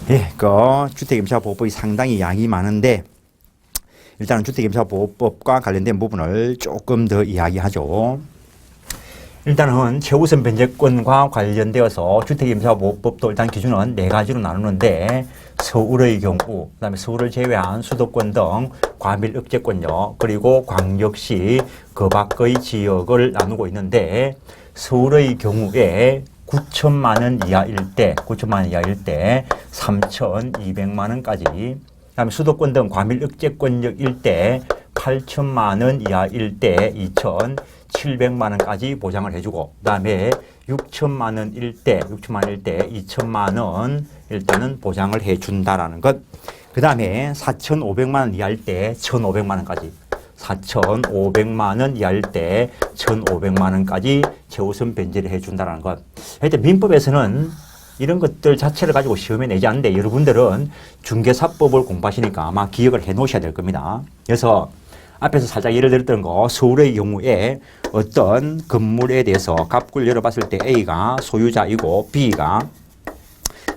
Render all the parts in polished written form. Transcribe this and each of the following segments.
예, 주택임차보호법이 상당히 양이 많은데 일단은 주택임차보호법과 관련된 부분을 조금 더 이야기하죠. 일단은 최우선 변제권과 관련되어서 주택임차보호법도 일단 기준은 네 가지로 나누는데 서울의 경우, 그다음에 서울을 제외한 수도권 등 과밀 억제권요, 그리고 광역시 그 밖의 지역을 나누고 있는데 서울의 경우에 9천만 원 이하일 때, 9천만 원 이하일 때 3,200만 원까지, 그다음에 수도권 등 과밀 억제권역일 때 8천만 원 이하일 때 2,700만 원까지 보장을 해주고, 그다음에 6천만 원일 때, 2천만 원 일단은 보장을 해준다라는 것. 그다음에 4,500만 원 이하일 때 1,500만 원까지. 4,500만 원 이하일 때 1,500만 원까지 최우선 변제를 해준다는 것. 일단 민법에서는 이런 것들 자체를 가지고 시험에 내지 않는데 여러분들은 중개사법을 공부하시니까 아마 기억을 해 놓으셔야 될 겁니다. 그래서 앞에서 살짝 예를 들었던 거, 서울의 경우에 어떤 건물에 대해서 갑구를 열어봤을 때 A가 소유자이고 B가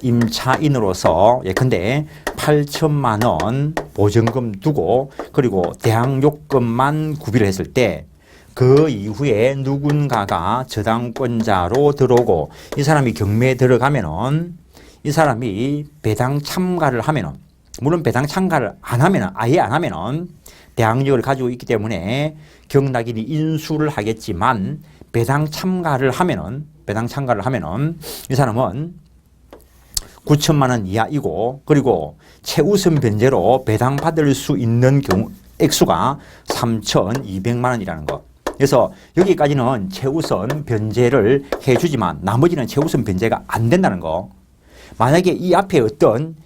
임차인으로서 예컨대 8천만 원 보증금 두고 그리고 대항요금만 구비를 했을 때 그 이후에 누군가가 저당권자로 들어오고 이 사람이 경매에 들어가면은 이 사람이 배당 참가를 하면은, 물론 배당 참가를 안 하면은, 아예 안 하면은 대항력을 가지고 있기 때문에 경락인이 인수를 하겠지만 배당 참가를 하면은 이 사람은 9천만 원 이하이고, 그리고 최우선 변제로 배당받을 수 있는 경우 액수가 3,200만 원이라는 거. 그래서 여기까지는 최우선 변제를 해주지만 나머지는 최우선 변제가 안 된다는 거. 만약에 이 앞에 어떤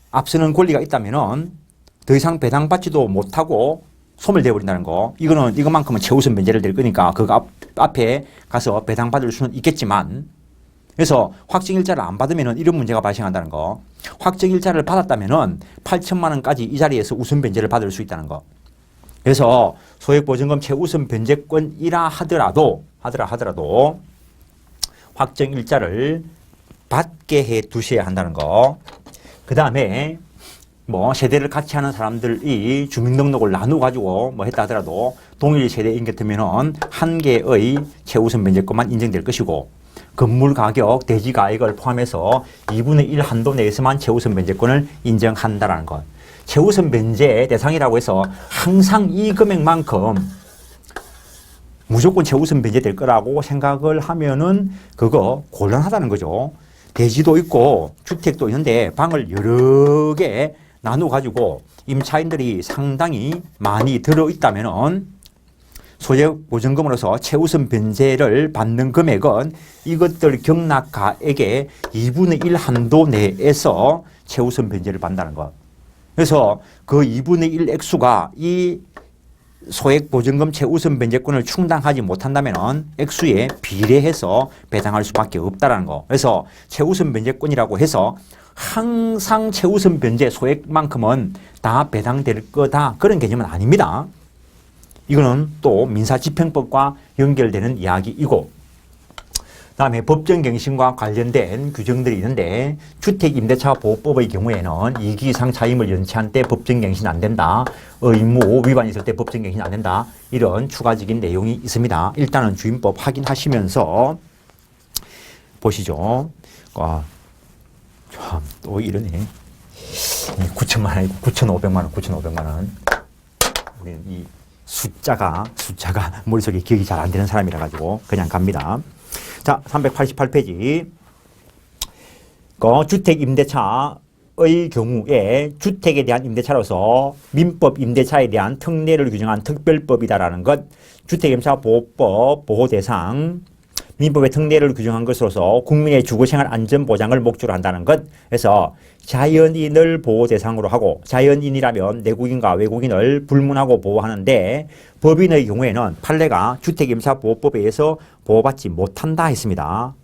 앞서는 권리가 있다면은 더 이상 배당받지도 못하고 소멸되어 버린다는 거. 이것만큼은 최우선 변제를 될 거니까 그 앞에 가서 배당받을 수는 있겠지만, 그래서 확정일자를 안 받으면 이런 문제가 발생한다는 거. 확정일자를 받았다면 8천만 원까지 이 자리에서 우선 변제를 받을 수 있다는 거. 그래서 소액보증금 최우선 변제권이라 하더라도 확정일자를 받게 해 두셔야 한다는 거. 그 다음에 세대를 같이 하는 사람들이 주민등록을 나누어 가지고 했다 하더라도 동일 세대인 같으면 한 개의 최우선 변제권만 인정될 것이고, 건물 가격, 대지 가액을 포함해서 2분의 1 한도 내에서만 최우선 변제권을 인정한다는 것. 최우선 변제 대상이라고 해서 항상 이 금액만큼 무조건 최우선 변제될 거라고 생각을 하면은 그거 곤란하다는 거죠. 대지도 있고 주택도 있는데 방을 여러 개 나누어 가지고 임차인들이 상당히 많이 들어있다면은 소액보증금으로서 최우선 변제를 받는 금액은 이것들 경락가액의 2분의 1 한도 내에서 최우선 변제를 받는다는 것. 그래서 그 2분의 1 액수가 이 소액보증금 최우선 변제권을 충당하지 못한다면 액수에 비례해서 배당할 수밖에 없다는 거. 그래서 최우선 변제권이라고 해서 항상 최우선 변제 소액만큼은 다 배당될 거다, 그런 개념은 아닙니다. 이거는 또 민사집행법과 연결되는 이야기이고, 다음에 법정갱신과 관련된 규정들이 있는데 주택임대차보호법의 경우에는 2기 이상 차임을 연체한 때 법정갱신 안 된다, 의무 위반이 있을 때 법정갱신 안 된다, 이런 추가적인 내용이 있습니다. 일단은 주임법 확인하시면서 보시죠. 참, 또 이러네. 9천만 원 아니고 9,500만 원, 9,500만 원. 우리는 이 숫자가 머릿속에 기억이 잘 안 되는 사람이라 가지고 그냥 갑니다. 자, 388페이지. 주택임대차의 경우에 주택에 대한 임대차로서 민법 임대차에 대한 특례를 규정한 특별법이다라는 것. 주택임차보호법 보호대상. 민법의 특례를 규정한 것으로서 국민의 주거생활 안전보장을 목적으로 한다는 것. 그래서 자연인을 보호대상으로 하고, 자연인이라면 내국인과 외국인을 불문하고 보호하는데 법인의 경우에는 판례가 주택임차보호법에 의해서 보호받지 못한다 했습니다.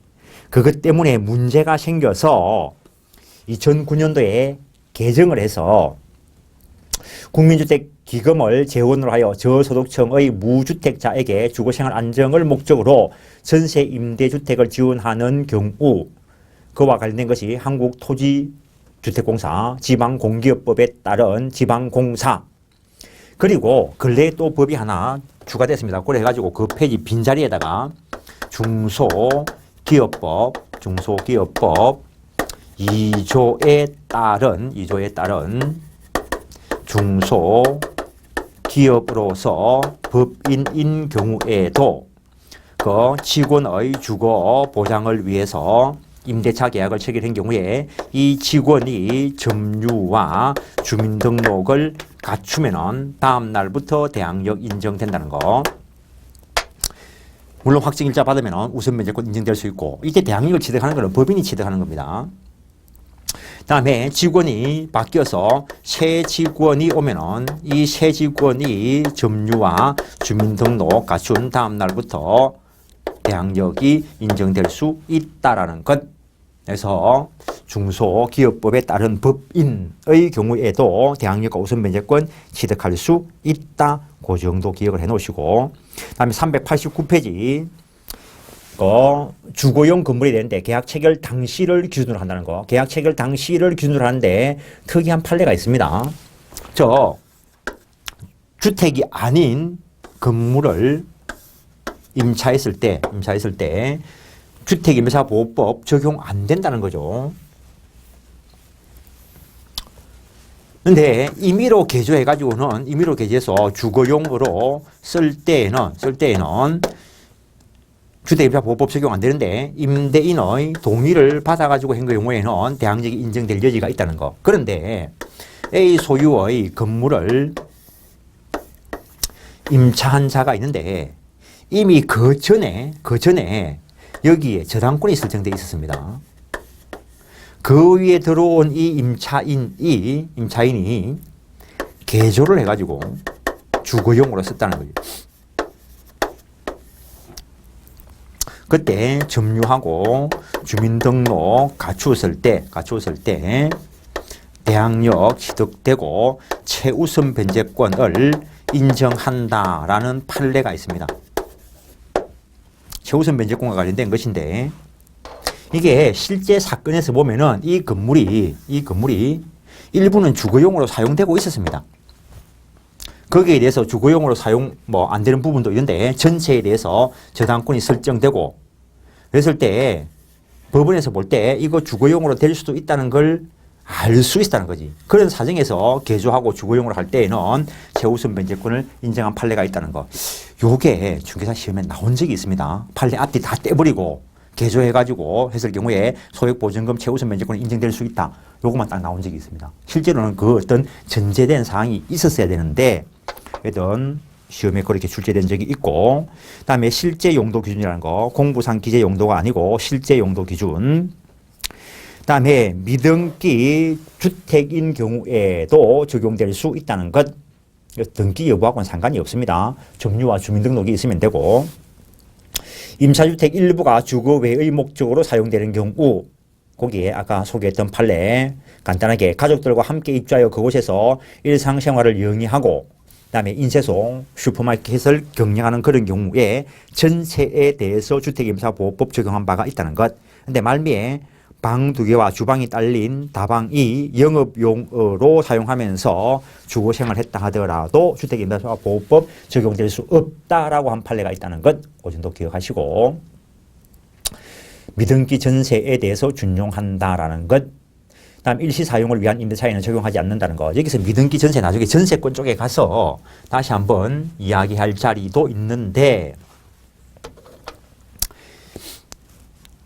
그것 때문에 문제가 생겨서 2009년도에 개정을 해서 국민주택기금을 재원으로 하여 저소득층의 무주택자에게 주거생활 안정을 목적으로 전세 임대주택을 지원하는 경우, 그와 관련된 것이 한국토지법이라는 주택공사, 지방공기업법에 따른 지방공사, 그리고 근래에 또 법이 하나 추가됐습니다. 그래가지고 그 페이지 빈자리에다가 중소기업법 2조에 따른 중소기업으로서 법인인 경우에도 그 직원의 주거 보장을 위해서 임대차 계약을 체결한 경우에 이 직원이 점유와 주민등록을 갖추면은 다음 날부터 대항력 인정된다는 거. 물론 확정일자 받으면 우선 면제권 인정될 수 있고, 이때 대항력을 취득하는 것은 법인이 취득하는 겁니다. 다음에 직원이 바뀌어서 새 직원이 오면은 이 새 직원이 점유와 주민등록 갖춘 다음 날부터 대항력이 인정될 수 있다라는 것. 그래서 중소기업법에 따른 법인의 경우에도 대항력과 우선 면제권 취득할 수 있다. 그 정도 기억을 해 놓으시고, 다음에 389페이지 주거용 건물이 되는데 계약 체결 당시를 기준으로 한다는 거. 계약 체결 당시를 기준으로 하는데 특이한 판례가 있습니다. 주택이 아닌 건물을 임차했을 때 주택임대차보호법 적용 안 된다는 거죠. 근데 임의로 개조해서 주거용으로 쓸 때에는 주택임대차보호법 적용 안 되는데 임대인의 동의를 받아가지고 한 경우에는 대항력이 인정될 여지가 있다는 거. 그런데 A 소유의 건물을 임차한 자가 있는데 이미 그 전에 여기에 저당권이 설정되어 있었습니다. 그 위에 들어온 이 임차인이 개조를 해가지고 주거용으로 썼다는 거죠. 그때 점유하고 주민등록 갖추었을 때 대항력 취득되고 최우선 변제권을 인정한다라는 판례가 있습니다. 최우선 변제권과 관련된 것인데, 이게 실제 사건에서 보면은 이 건물이 일부는 주거용으로 사용되고 있었습니다. 거기에 대해서 주거용으로 사용 안 되는 부분도 있는데 전체에 대해서 저당권이 설정되고, 그랬을 때 법원에서 볼 때 이거 주거용으로 될 수도 있다는 걸 알 수 있다는 거지. 그런 사정에서 개조하고 주거용으로 할 때에는 최우선 변제권을 인정한 판례가 있다는 거. 요게 중개사 시험에 나온 적이 있습니다. 판례 앞뒤 다 떼버리고 개조해가지고 했을 경우에 소액보증금 최우선 변제권이 인정될 수 있다. 요것만 딱 나온 적이 있습니다. 실제로는 그 어떤 전제된 사항이 있었어야 되는데, 어떤 시험에 그렇게 출제된 적이 있고, 그 다음에 실제 용도 기준이라는 거, 공부상 기재 용도가 아니고 실제 용도 기준. 그 다음에 미등기 주택인 경우에도 적용될 수 있다는 것. 등기 여부하고는 상관이 없습니다. 점유와 주민등록이 있으면 되고, 임차주택 일부가 주거 외의 목적으로 사용되는 경우, 거기에 아까 소개했던 판례 간단하게 가족들과 함께 입주하여 그곳에서 일상생활을 영위하고, 그다음에 인쇄소, 슈퍼마켓을 경영하는 그런 경우에 전체에 대해서 주택임차보호법 적용한 바가 있다는 것. 근데 말미에 방 2개와 주방이 딸린 다방이 영업용으로 사용하면서 주거생활을 했다 하더라도 주택임대차보호법 적용될 수 없다라고 한 판례가 있다는 것, 그 정도 기억하시고, 미등기 전세에 대해서 준용한다라는 것, 다음 일시 사용을 위한 임대차에는 적용하지 않는다는 거. 여기서 미등기 전세 나중에 전세권 쪽에 가서 다시 한번 이야기할 자리도 있는데,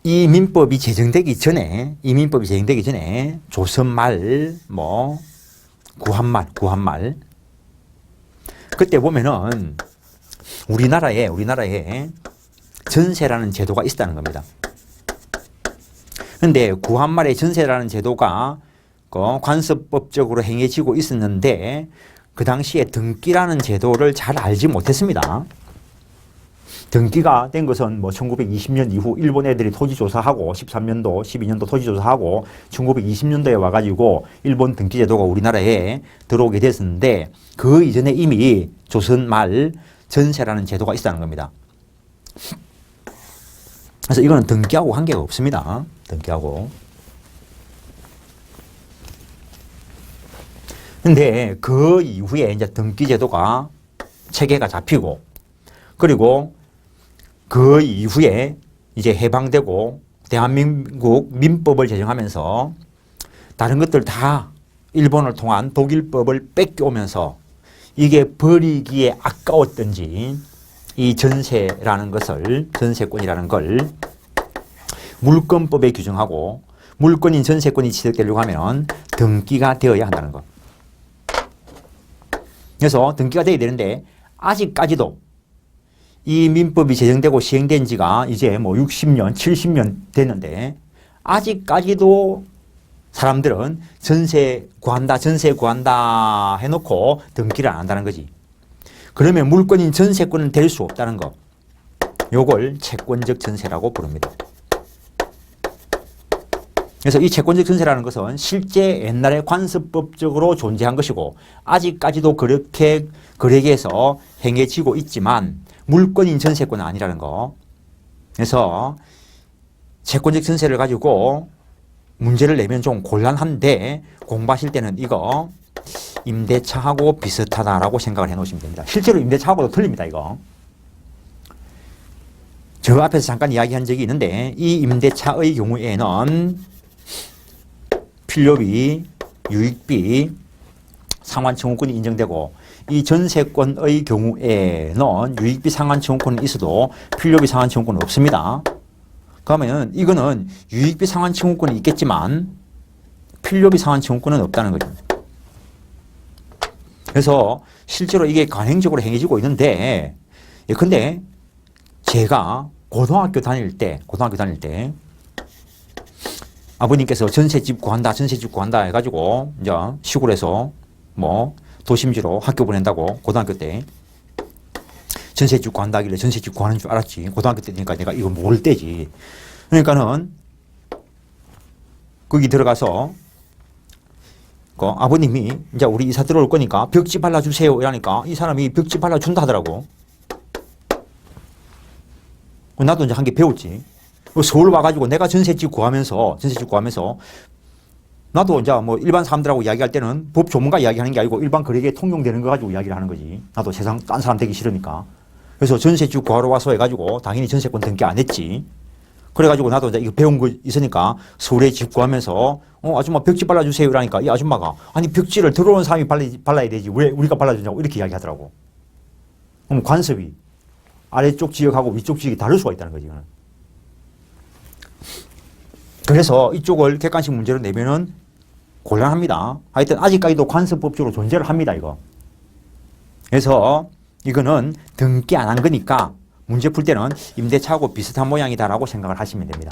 이 민법이 제정되기 전에 조선 말 구한말 그때 보면은 우리나라에 전세라는 제도가 있었다는 겁니다. 근데 구한말의 전세라는 제도가 관습법적으로 행해지고 있었는데 그 당시에 등기라는 제도를 잘 알지 못했습니다. 등기가 된 것은 1920년 이후 일본 애들이 토지조사하고 13년도, 12년도 토지조사하고 1920년도에 와가지고 일본 등기제도가 우리나라에 들어오게 됐었는데 그 이전에 이미 조선말 전세라는 제도가 있었다는 겁니다. 그래서 이거는 등기하고 관계가 없습니다. 등기하고. 근데 그 이후에 이제 등기제도가 체계가 잡히고, 그리고 그 이후에 이제 해방되고 대한민국 민법을 제정하면서 다른 것들 다 일본을 통한 독일법을 뺏겨오면서 이게 버리기에 아까웠던지 이 전세라는 것을, 전세권이라는 걸 물권법에 규정하고 물권인 전세권이 취득되려고 하면 등기가 되어야 한다는 것. 그래서 등기가 되어야 되는데 아직까지도 이 민법이 제정되고 시행된 지가 이제 뭐 60년, 70년 됐는데 아직까지도 사람들은 전세 구한다 해놓고 등기를 안 한다는 거지. 그러면 물권인 전세권은 될 수 없다는 거. 요걸 채권적 전세라고 부릅니다. 그래서 이 채권적 전세라는 것은 실제 옛날에 관습법적으로 존재한 것이고 아직까지도 그렇게 거래계에서 행해지고 있지만 물권인 전세권은 아니라는 거. 그래서 채권적 전세를 가지고 문제를 내면 좀 곤란한데 공부하실 때는 이거 임대차하고 비슷하다라고 생각을 해 놓으시면 됩니다. 실제로 임대차하고도 틀립니다, 이거. 저 앞에서 잠깐 이야기한 적이 있는데 이 임대차의 경우에는 필요비, 유익비, 상환 청구권이 인정되고 이 전세권의 경우에는 유익비 상환 청구권은 있어도 필요비 상환 청구권은 없습니다. 그러면 이거는 유익비 상환 청구권이 있겠지만 필요비 상환 청구권은 없다는 거죠. 그래서 실제로 이게 관행적으로 행해지고 있는데, 근데 제가 고등학교 다닐 때 아버님께서 전세집 구한다 해가지고 이제 시골에서 뭐 도심지로 학교 보낸다고 고등학교 때 전세집 구한다길래 전세집 구하는 줄 알았지. 고등학교 때니까 내가 이거 모를 때지. 그러니까는 거기 들어가서 그 아버님이 이제 우리 이사 들어올 거니까 벽지 발라주세요 이러니까 이 사람이 벽지 발라준다 하더라고. 나도 이제 한 개 배웠지. 서울 와가지고 내가 전세집 구하면서 나도 이제 뭐 일반 사람들하고 이야기할 때는 법 전문가 이야기하는 게 아니고 일반 거래계에 통용되는 거 가지고 이야기를 하는 거지. 나도 세상 딴 사람 되기 싫으니까. 그래서 전세집 구하러 와서 해가지고 당연히 전세권 등기 안 했지. 그래가지고 나도 이제 이거 배운 거 있으니까 서울에 집 구하면서 아줌마 벽지 발라주세요 이러니까 이 아줌마가 아니 벽지를 들어오는 사람이 발라야 되지 왜 우리가 발라주냐고 이렇게 이야기하더라고. 그럼 관습이 아래쪽 지역하고 위쪽 지역이 다를 수가 있다는 거지. 이거는. 그래서 이쪽을 객관식 문제로 내면은 곤란합니다. 하여튼 아직까지도 관습법적으로 존재를 합니다. 이거. 그래서 이거는 등기 안 한 거니까 문제 풀 때는 임대차하고 비슷한 모양이다라고 생각을 하시면 됩니다.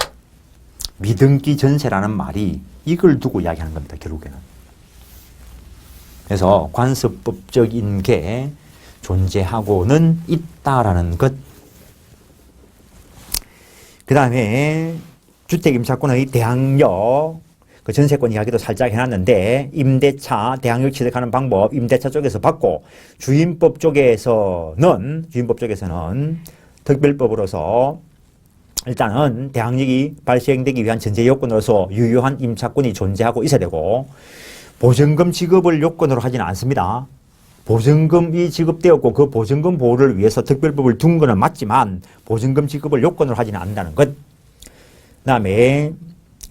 미등기 전세라는 말이 이걸 두고 이야기하는 겁니다. 결국에는. 그래서 관습법적인 게 존재하고는 있다라는 것. 그 다음에 주택임차권의 대항력, 그 전세권 이야기도 살짝 해놨는데 임대차, 대항력 취득하는 방법 임대차 쪽에서 받고 주임법 쪽에서는 특별법으로서 일단은 대항력이 발생되기 위한 전제 요건으로서 유효한 임차권이 존재하고 있어야 되고 보증금 지급을 요건으로 하지는 않습니다. 보증금이 지급되었고 그 보증금 보호를 위해서 특별법을 둔 거는 맞지만 보증금 지급을 요건으로 하지는 않는다는 것. 그 다음에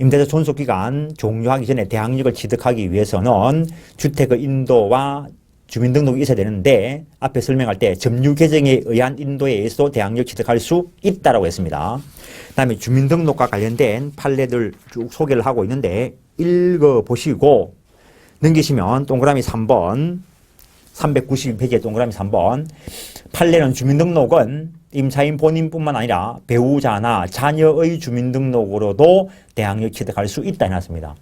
임대차 존속기간 종료하기 전에 대항력을 취득하기 위해서는 주택의 인도와 주민등록이 있어야 되는데 앞에 설명할 때 점유 개정에 의한 인도에 의해서 대항력 취득할 수 있다라고 했습니다. 그 다음에 주민등록과 관련된 판례들 쭉 소개를 하고 있는데 읽어보시고 넘기시면 동그라미 3번 392페이지에 동그라미 3번 판례는 주민등록은 임차인 본인뿐만 아니라 배우자나 자녀의 주민등록으로도 대항력 취득할 수 있다 해놨습니다.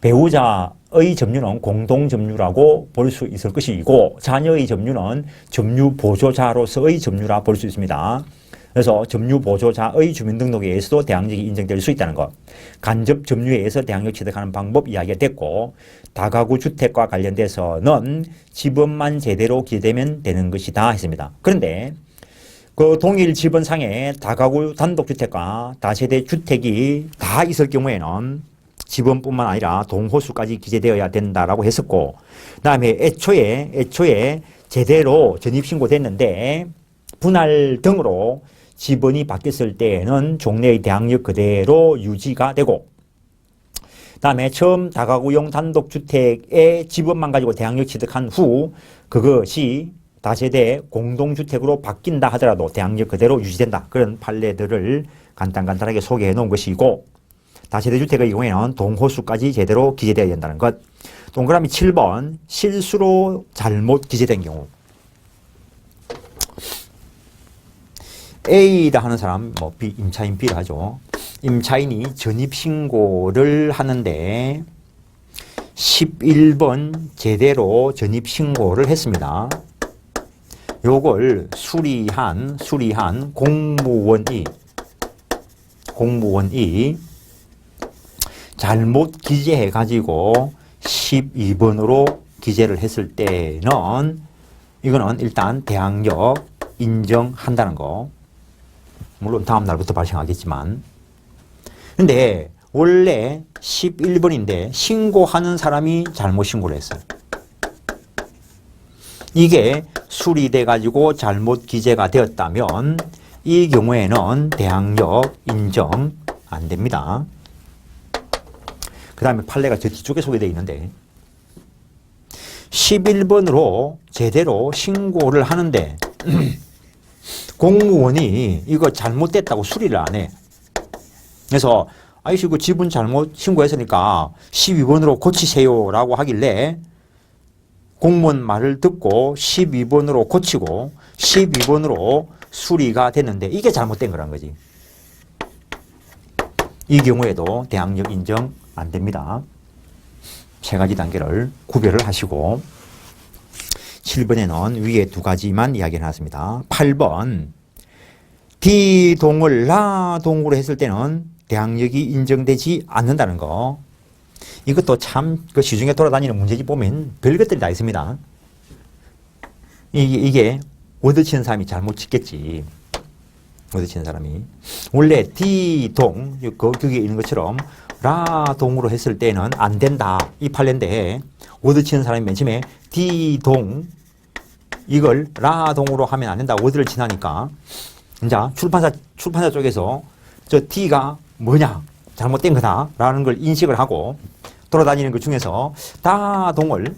배우자의 점유는 공동점유라고 볼 수 있을 것이고 자녀의 점유는 점유보조자로서의 점유라 볼 수 있습니다. 그래서 점유보조자의 주민등록에 의해서도 대항력이 인정될 수 있다는 것. 간접 점유에 의해서 대항력 취득하는 방법 이야기가 됐고 다가구 주택과 관련돼서는 지번만 제대로 기재되면 되는 것이다 했습니다. 그런데 그 동일 지번상에 다가구 단독주택과 다세대 주택이 다 있을 경우에는 지번뿐만 아니라 동호수까지 기재되어야 된다라고 했었고, 그다음에 애초에 제대로 전입신고됐는데 분할 등으로 지번이 바뀌었을 때에는 종래의 대항력 그대로 유지가 되고, 그다음에 처음 다가구용 단독주택의 지번만 가지고 대항력 취득한 후 그것이 다세대 공동주택으로 바뀐다 하더라도 대항력 그대로 유지된다. 그런 판례들을 간단하게 소개해 놓은 것이고, 다세대 주택의 경우에는 동호수까지 제대로 기재되어야 된다는 것. 동그라미 7번 실수로 잘못 기재된 경우. A다 하는 사람, 뭐 B, 임차인 B를 하죠. 임차인이 전입신고를 하는데 11번 제대로 전입신고를 했습니다. 요걸 수리한 공무원이 잘못 기재해가지고 12번으로 기재를 했을 때는 이거는 일단 대항력 인정한다는 거. 물론 다음 날부터 발생하겠지만. 근데 원래 11번인데 신고하는 사람이 잘못 신고를 했어요. 이게 수리돼 가지고 잘못 기재가 되었다면 이 경우에는 대항력 인정 안 됩니다. 그 다음에 판례가 저 뒤쪽에 소개되어 있는데 11번으로 제대로 신고를 하는데 공무원이 이거 잘못됐다고 수리를 안 해. 그래서 아이씨 그 지분 잘못 신고했으니까 12번으로 고치세요 라고 하길래 공무원 말을 듣고 12번으로 고치고 12번으로 수리가 됐는데 이게 잘못된 거란 거지. 이 경우에도 대항력 인정 안 됩니다. 세 가지 단계를 구별을 하시고 7번에는 위에 두 가지만 이야기를 해놨습니다. 8번 D동을 나동으로 했을 때는 대항력이 인정되지 않는다는 거. 이것도 참 그 시중에 돌아다니는 문제집 보면 별것들이 다 있습니다. 이게 워드 치는 사람이 잘못 짓겠지. 워드 치는 사람이. 원래 D동, 거기에 있는 것처럼 라동으로 했을 때는 안 된다. 이 판례인데 워드 치는 사람이 맨 처음에 D동 이걸 라동으로 하면 안 된다. 워드를 지나니까. 자, 출판사 쪽에서 저 D가 뭐냐? 잘못된 거다. 라는 걸 인식을 하고 돌아다니는 것 중에서 다동을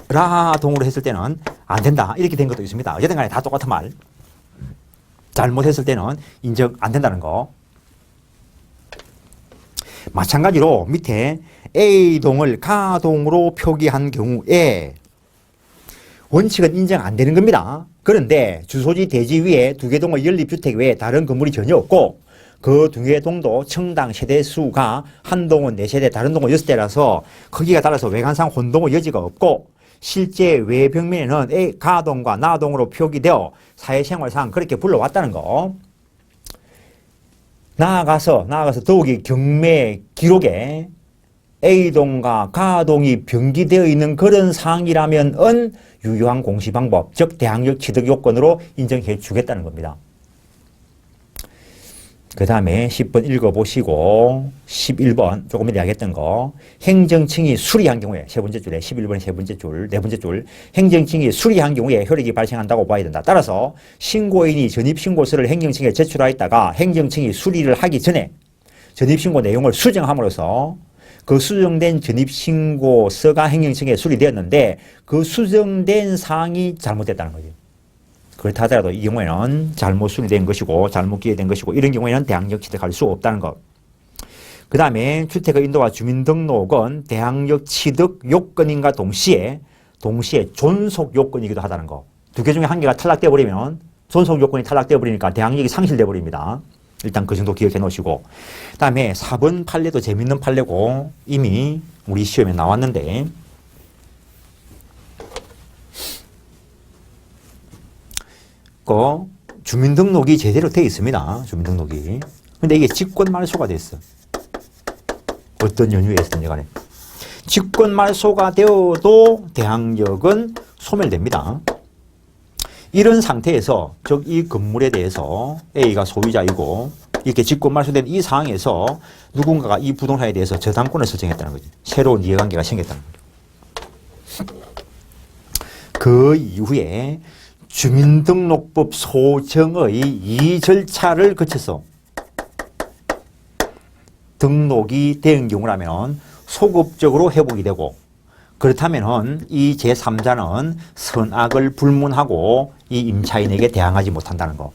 라동으로 했을 때는 안 된다. 이렇게 된 것도 있습니다. 어쨌든 간에 다 똑같은 말. 잘못했을 때는 인정 안 된다는 거. 마찬가지로 밑에 A동을 가동으로 표기한 경우에 원칙은 인정 안 되는 겁니다. 그런데 주소지 대지 위에 두 개 동의 연립주택 외에 다른 건물이 전혀 없고 그 두 개 동도 청당 세대수가 한 동은 4세대, 다른 동은 6세대라서 크기가 따라서 외관상 혼동의 여지가 없고 실제 외벽면에는 가동과 나동으로 표기되어 사회생활상 그렇게 불러왔다는 거. 나아가서 더욱이 경매 기록에 A동과 가동이 병기되어 있는 그런 사항이라면 유효한 공시방법, 즉 대항력 취득 요건으로 인정해 주겠다는 겁니다. 그 다음에 10번 읽어보시고 11번 조금 전에 이야기했던 거 행정층이 수리한 경우에 세 번째 줄에 11번의 세 번째 줄, 네 번째 줄 행정층이 수리한 경우에 효력이 발생한다고 봐야 된다. 따라서 신고인이 전입신고서를 행정층에 제출하였다가 행정층이 수리를 하기 전에 전입신고 내용을 수정함으로써 그 수정된 전입신고서가 행정층에 수리되었는데 그 수정된 사항이 잘못됐다는 거죠. 그렇다 하더라도 이 경우에는 잘못 수리된 것이고 잘못 기재된 것이고 이런 경우에는 대항력 취득할 수 없다는 것. 그 다음에 주택의 인도와 주민등록은 대항력 취득 요건인가 동시에 존속 요건이기도 하다는 거. 두 개 중에 한 개가 탈락되어 버리면 존속 요건이 탈락되어 버리니까 대항력이 상실되어 버립니다. 일단 그 정도 기억해 놓으시고 그 다음에 4번 판례도 재밌는 판례고 이미 우리 시험에 나왔는데 주민등록이 제대로 되어 있습니다. 주민등록이. 근데 이게 직권 말소가 됐어. 어떤 연유에서든 간에. 직권 말소가 되어도 대항력은 소멸됩니다. 이런 상태에서 즉 이 건물에 대해서 A가 소유자이고 이렇게 직권 말소된 이 상황에서 누군가가 이 부동산에 대해서 저당권을 설정했다는 거죠. 새로운 이해관계가 생겼다는 거죠. 그 이후에 주민등록법 소정의 이 절차를 거쳐서 등록이 된 경우라면 소급적으로 회복이 되고, 그렇다면 이 제3자는 선악을 불문하고 이 임차인에게 대항하지 못한다는 거.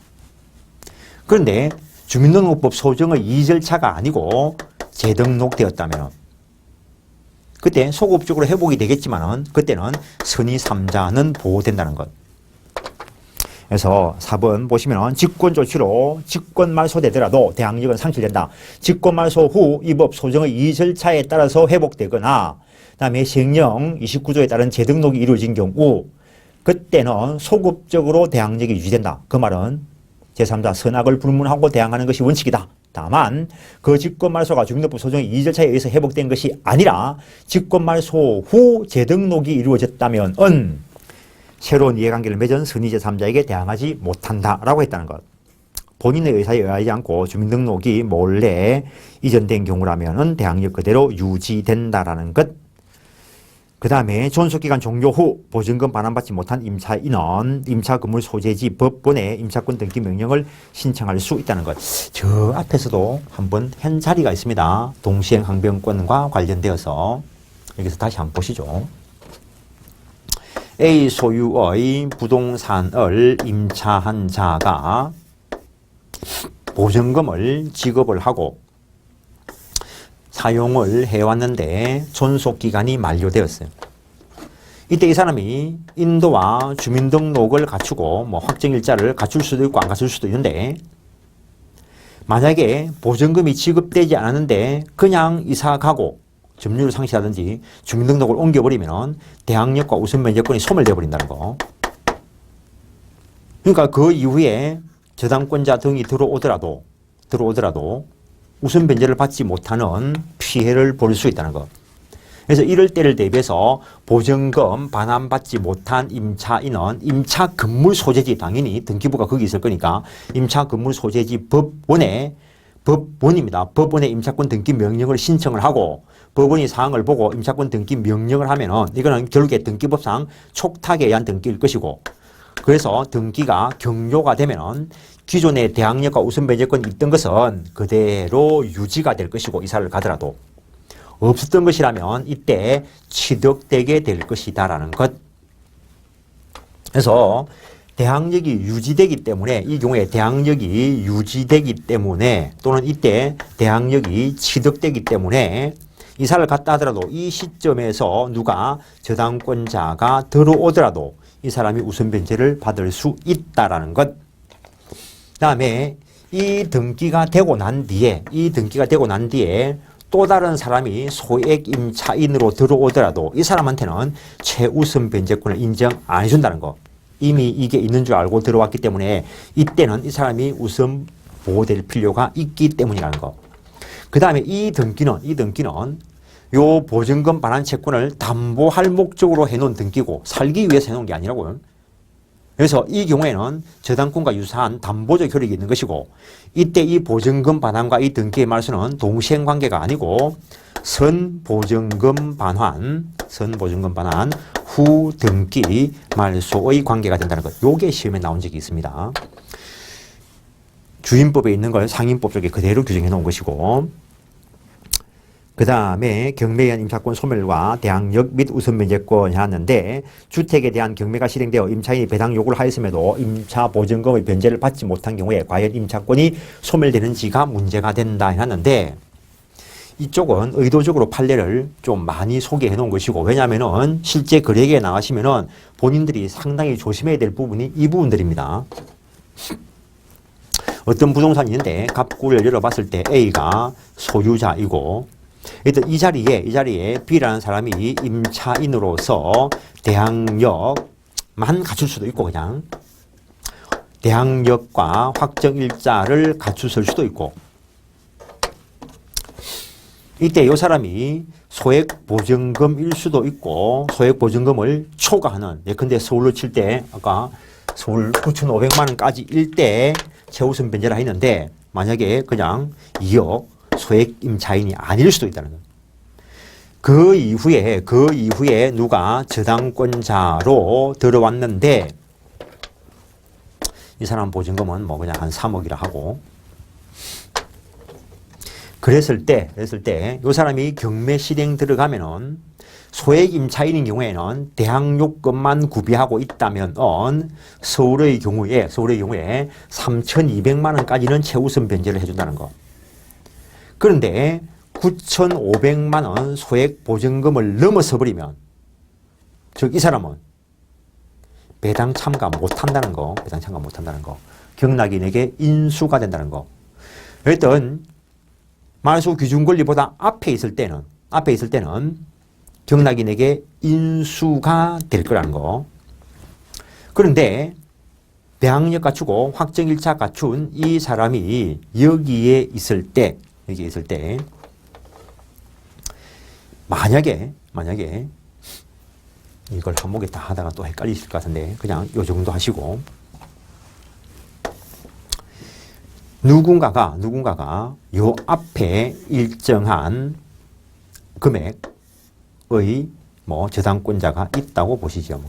그런데 주민등록법 소정의 이 절차가 아니고 재등록되었다면 그때 소급적으로 회복이 되겠지만은 그때는 선의 3자는 보호된다는 것. 그래서 4번 보시면 직권 조치로 직권 말소되더라도 대항력은 상실된다. 직권 말소 후 이 법 소정의 이 절차에 따라서 회복되거나 그다음에 시행령 29조에 따른 재등록이 이루어진 경우 그때는 소급적으로 대항력이 유지된다. 그 말은 제3자 선악을 불문하고 대항하는 것이 원칙이다. 다만 그 직권 말소가 주민등록법 소정의 이 절차에 의해서 회복된 것이 아니라 직권 말소 후 재등록이 이루어졌다면 새로운 이해관계를 맺은 선의 제3자에게 대항하지 못한다라고 했다는 것. 본인의 의사에 의하지 않고 주민등록이 몰래 이전된 경우라면 대항력 그대로 유지된다라는 것. 그 다음에 존속기간 종료 후 보증금 반환받지 못한 임차인은 임차건물 소재지 법원에 임차권 등기 명령을 신청할 수 있다는 것. 저 앞에서도 한번 한 자리가 있습니다. 동시행 항변권과 관련되어서 여기서 다시 한번 보시죠. A 소유의 부동산을 임차한 자가 보증금을 지급을 하고 사용을 해왔는데 존속기간이 만료되었어요. 이때 이 사람이 인도와 주민등록을 갖추고 확정일자를 갖출 수도 있고 안 갖출 수도 있는데, 만약에 보증금이 지급되지 않았는데 그냥 이사 가고 점유를 상실하든지 주민등록을 옮겨버리면 대항력과 우선변제권이 소멸되어 버린다는 거. 그러니까 그 이후에 저당권자 등이 들어오더라도 우선 변제를 받지 못하는 피해를 볼 수 있다는 것. 그래서 이럴 때를 대비해서 보증금 반환받지 못한 임차인은 임차 건물 소재지, 당연히 등기부가 거기 있을 거니까 임차 건물 소재지 법원에 임차권 등기 명령을 신청을 하고 법원이 사항을 보고 임차권 등기 명령을 하면은 이거는 결국에 등기법상 촉탁에 의한 등기일 것이고, 그래서 등기가 경료가 되면은 기존의 대항력과 우선변제권이 있던 것은 그대로 유지가 될 것이고, 이사를 가더라도 없었던 것이라면 이때 취득되게 될 것이다라는 것. 그래서 대항력이 유지되기 때문에, 이 경우에 대항력이 유지되기 때문에 또는 이때 대항력이 취득되기 때문에 이사를 갔다 하더라도 이 시점에서 누가 저당권자가 들어오더라도 이 사람이 우선 변제를 받을 수 있다라는 것. 그다음에 이 등기가 되고 난 뒤에 또 다른 사람이 소액 임차인으로 들어오더라도 이 사람한테는 최우선 변제권을 인정 안 해준다는 거. 이미 이게 있는 줄 알고 들어왔기 때문에 이때는 이 사람이 우선 보호될 필요가 있기 때문이라는 거. 그 다음에 이 등기는 요 보증금 반환 채권을 담보할 목적으로 해놓은 등기고 살기 위해서 해놓은 게 아니라고요. 그래서 이 경우에는 저당권과 유사한 담보적 효력이 있는 것이고, 이때 이 보증금 반환과 이 등기의 말소는 동시행 관계가 아니고 선보증금 반환 후 등기 말소의 관계가 된다는 것. 요게 시험에 나온 적이 있습니다. 주임법에 있는 걸 상임법 쪽에 그대로 규정해 놓은 것이고, 그 다음에 경매에 의한 임차권 소멸과 대항력 및 우선변제권이 하는데, 주택에 대한 경매가 실행되어 임차인이 배당 요구를 하였음에도 임차 보증금의 변제를 받지 못한 경우에 과연 임차권이 소멸되는지가 문제가 된다 하는데, 이쪽은 의도적으로 판례를 좀 많이 소개해 놓은 것이고, 왜냐하면은 실제 거래계에 나가시면은 본인들이 상당히 조심해야 될 부분이 이 부분들입니다. 어떤 부동산이 있는데 갑구를 열어봤을 때 A가 소유자이고, 일단 이 자리에 B라는 사람이 임차인으로서 대항력만 갖출 수도 있고, 그냥 대항력과 확정일자를 갖추실 수도 있고, 이때 이 사람이 소액보증금일 수도 있고, 소액보증금을 초과하는, 예컨대 서울로 칠 때 아까 서울 9,500만 원까지 일 때 최우선 변제를 했는데, 만약에 그냥 2억 소액 임차인이 아닐 수도 있다는 거예요. 그 이후에 누가 저당권자로 들어왔는데 이 사람 보증금은 뭐 그냥 한 3억이라 하고 그랬을 때 이 사람이 경매 실행 들어가면은 소액 임차인인 경우에는 대항 요건만 구비하고 있다면 서울의 경우에 3,200만 원까지는 최우선 변제를 해준다는 거. 그런데 9,500만 원 소액 보증금을 넘어서 버리면 즉 이 사람은 배당 참가 못한다는 거. 경락인에게 인수가 된다는 거. 어쨌든 말소 기준 권리보다 앞에 있을 때는 경락인에게 인수가 될 거라는 거. 그런데 배항력 갖추고 확정일차 갖춘 이 사람이 여기에 있을 때 만약에 이걸 한목에 다 하다가 또 헷갈리실 것 같은데 그냥 요 정도 하시고 누군가가 요 앞에 일정한 금액의 뭐 저당권자가 있다고 보시죠.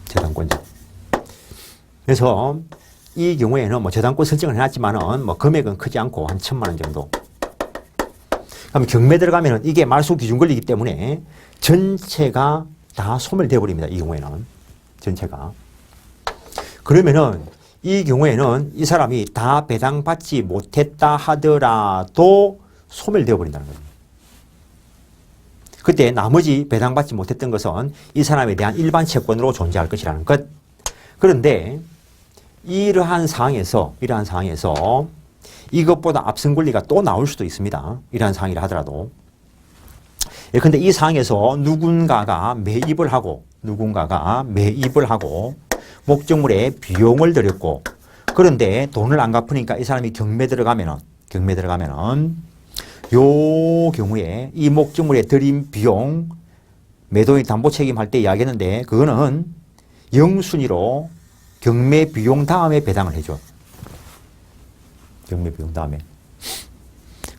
저당권자. 그래서 이 경우에는 뭐 저당권 설정을 해놨지만은 뭐 금액은 크지 않고 한 1,000만 원 정도. 그럼 경매 들어가면은 이게 말소 기준 권리이기 때문에 전체가 다 소멸되어 버립니다. 이 경우에는 전체가. 그러면은 이 경우에는 이 사람이 다 배당받지 못했다 하더라도 소멸되어 버린다는 거예요. 그때 나머지 배당받지 못했던 것은 이 사람에 대한 일반 채권으로 존재할 것이라는 것. 그런데 이러한 상황에서 이것보다 앞선 권리가 또 나올 수도 있습니다. 이러한 상황이라 하더라도. 근데 이 상황에서 누군가가 매입을 하고 목적물에 비용을 들였고 그런데 돈을 안 갚으니까 이 사람이 경매 들어가면은 요 경우에 이 목적물에 들인 비용 매도인 담보 책임할 때 이야기했는데 그거는 영순위로 경매 비용 다음에 배당을 해줘. 경매 비용 다음에.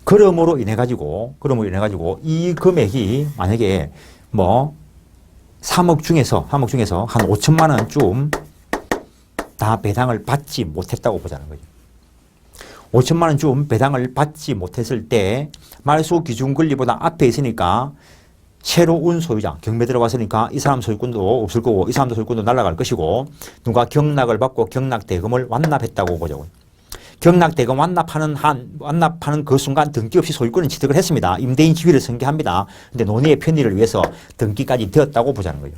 그러므로 인해 가지고 이 금액이 만약에 뭐 3억 중에서 한 5천만 원쯤 다 배당을 받지 못했다고 보자는 거죠. 5천만 원쯤 배당을 받지 못했을 때 말소 기준 권리보다 앞에 있으니까 새로운 소유자, 경매 들어갔으니까 이 사람 소유권도 없을 거고 이 사람도 소유권도 날아갈 것이고 누가 경락을 받고 경락 대금을 완납했다고 보자고요. 경락 대금 완납하는 그 순간 등기 없이 소유권을 취득을 했습니다. 임대인 지위를 승계합니다. 근데 논의의 편의를 위해서 등기까지 되었다고 보자는 거예요.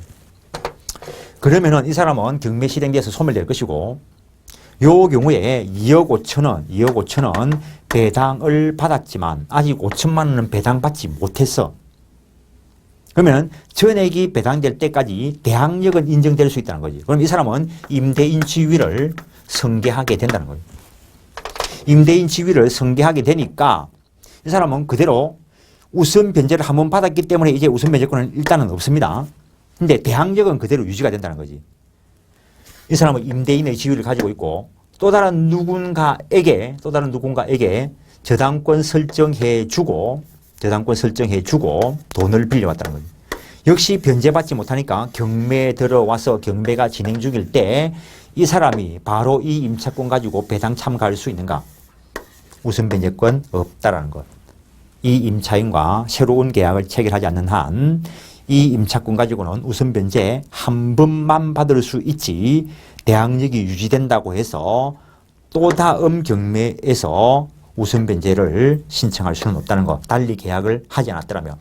그러면은 이 사람은 경매 실행돼서 소멸될 것이고 요 경우에 2억 5천 원 배당을 받았지만 아직 5천만 원은 배당받지 못했어. 그러면 전액이 배당될 때까지 대항력은 인정될 수 있다는 거지. 그럼 이 사람은 임대인 지위를 승계하게 된다는 거예요. 임대인 지위를 승계하게 되니까 이 사람은 그대로 우선 변제를 한번 받았기 때문에 이제 우선 변제권은 일단은 없습니다. 근데 대항력은 그대로 유지가 된다는 거지. 이 사람은 임대인의 지위를 가지고 있고 또 다른 누군가에게 저당권 설정해 주고 돈을 빌려왔다는 거지. 역시 변제받지 못하니까 경매에 들어와서 경매가 진행 중일 때 이 사람이 바로 이 임차권 가지고 배당 참가할 수 있는가? 우선 변제권 없다라는 것. 이 임차인과 새로운 계약을 체결하지 않는 한 이 임차권 가지고는 우선 변제 한 번만 받을 수 있지 대항력이 유지된다고 해서 또 다음 경매에서 우선 변제를 신청할 수는 없다는 것. 달리 계약을 하지 않았더라면.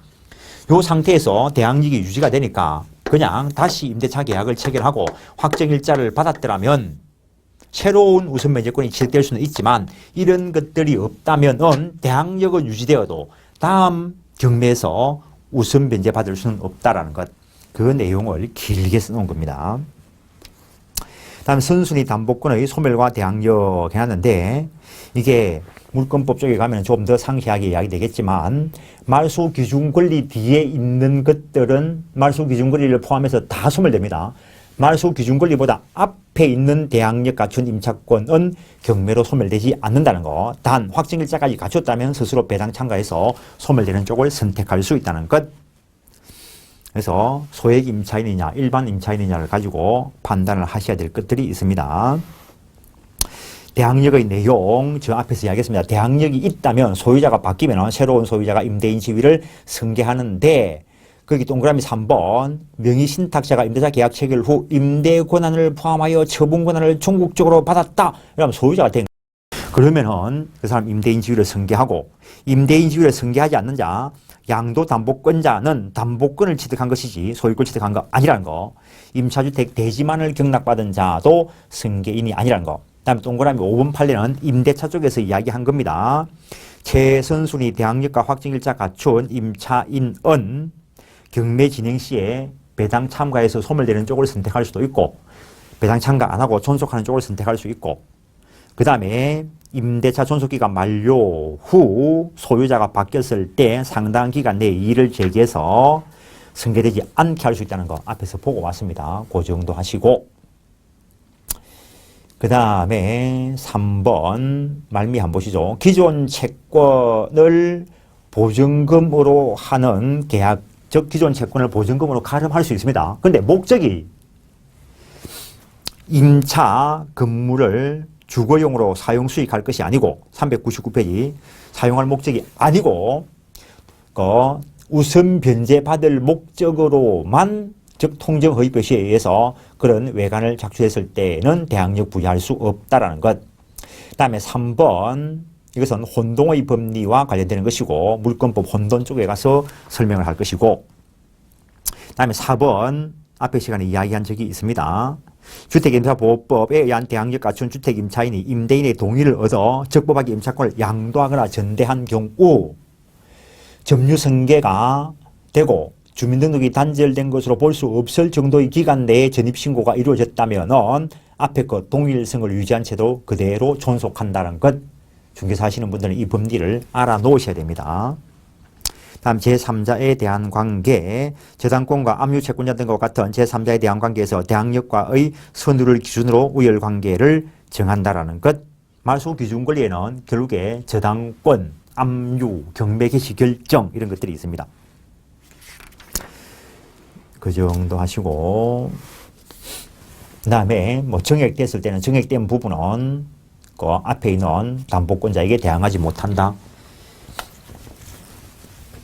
이 상태에서 대항력이 유지가 되니까 그냥 다시 임대차 계약을 체결하고 확정일자를 받았더라면 새로운 우선 변제권이 취득될 수는 있지만 이런 것들이 없다면 대항력은 유지되어도 다음 경매에서 우선 변제 받을 수는 없다라는 것. 그 내용을 길게 써놓은 겁니다. 다음 선순위 담보권의 소멸과 대항력 해놨는데 이게 물권법 쪽에 가면 좀 더 상세하게 이야기되겠지만 말소 기준 권리 뒤에 있는 것들은 말소 기준 권리를 포함해서 다 소멸됩니다. 말소 기준 권리보다 앞에 있는 대항력 갖춘 임차권은 경매로 소멸되지 않는다는 거. 단 확정일자까지 갖췄다면 스스로 배당 참가해서 소멸되는 쪽을 선택할 수 있다는 것. 그래서 소액 임차인이냐 일반 임차인이냐를 가지고 판단을 하셔야 될 것들이 있습니다. 대항력의 내용 저 앞에서 이야기했습니다. 대항력이 있다면 소유자가 바뀌면 새로운 소유자가 임대인 지위를 승계하는데 거기 동그라미 3번 명의신탁자가 임대차 계약 체결 후 임대 권한을 포함하여 처분 권한을 종국적으로 받았다. 그러면 소유자가 된 거예요. 그러면은 그 사람 임대인 지위를 승계하고 임대인 지위를 승계하지 않는 자 양도담보권자는 담보권을 취득한 것이지 소유권 취득한 거 아니라는 거. 임차주택 대지만을 경락받은 자도 승계인이 아니라는 거. 다음에 동그라미 5번 판례는 임대차 쪽에서 이야기한 겁니다. 최선순위 대항력과 확정일자 갖춘 임차인은 경매 진행 시에 배당 참가해서 소멸되는 쪽을 선택할 수도 있고 배당 참가 안 하고 존속하는 쪽을 선택할 수 있고 그 다음에 임대차 존속기간 만료 후 소유자가 바뀌었을 때 상당 기간 내에 이의를 제기해서 승계되지 않게 할 수 있다는 거 앞에서 보고 왔습니다. 그 정도 하시고 그 다음에 3번 말미 한번 보시죠. 기존 채권을 보증금으로 하는 계약 즉 기존 채권을 보증금으로 가름할 수 있습니다. 그런데 목적이 임차 건물을 주거용으로 사용 수익할 것이 아니고 399페이지 사용할 목적이 아니고 우선 변제받을 목적으로만 즉 통정허위 표시에 의해서 그런 외관을 작출했을 때는 대항력 부여할 수 없다라는 것. 그 다음에 3번 이것은 혼동의 법리와 관련되는 것이고 물권법 혼돈 쪽에 가서 설명을 할 것이고 그 다음에 4번 앞에 시간에 이야기한 적이 있습니다. 주택임차보호법에 의한 대항력 갖춘 주택임차인이 임대인의 동의를 얻어 적법하게 임차권을 양도하거나 전대한 경우 점유승계가 되고 주민등록이 단절된 것으로 볼 수 없을 정도의 기간 내에 전입신고가 이루어졌다면 앞에 것 동일성을 유지한 채도 그대로 존속한다는 것. 중개사 하시는 분들은 이 법리를 알아놓으셔야 됩니다. 다음 제3자에 대한 관계, 저당권과 압류채권자 등과 같은 제3자에 대한 관계에서 대항력과의 선두를 기준으로 우열관계를 정한다라는 것. 말소 기준 권리에는 결국에 저당권, 압류, 경매 개시 결정 이런 것들이 있습니다. 그 정도 하시고 그 다음에 뭐 정액됐을 때는 정액된 부분은 그 앞에 있는 담보권자에게 대항하지 못한다.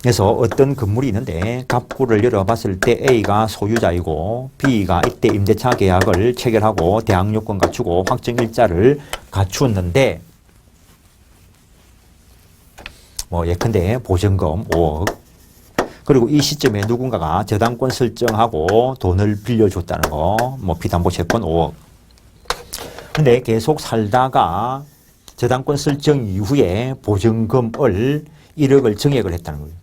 그래서 어떤 건물이 있는데 갑구를 열어봤을 때 A가 소유자이고 B가 이때 임대차 계약을 체결하고 대항력권 갖추고 확정일자를 갖추었는데 뭐 예컨대 보증금 5억 그리고 이 시점에 누군가가 저당권 설정하고 돈을 빌려줬다는 거, 뭐 비담보채권 5억. 근데 계속 살다가 저당권 설정 이후에 보증금을 1억을 정액을 했다는 거예요.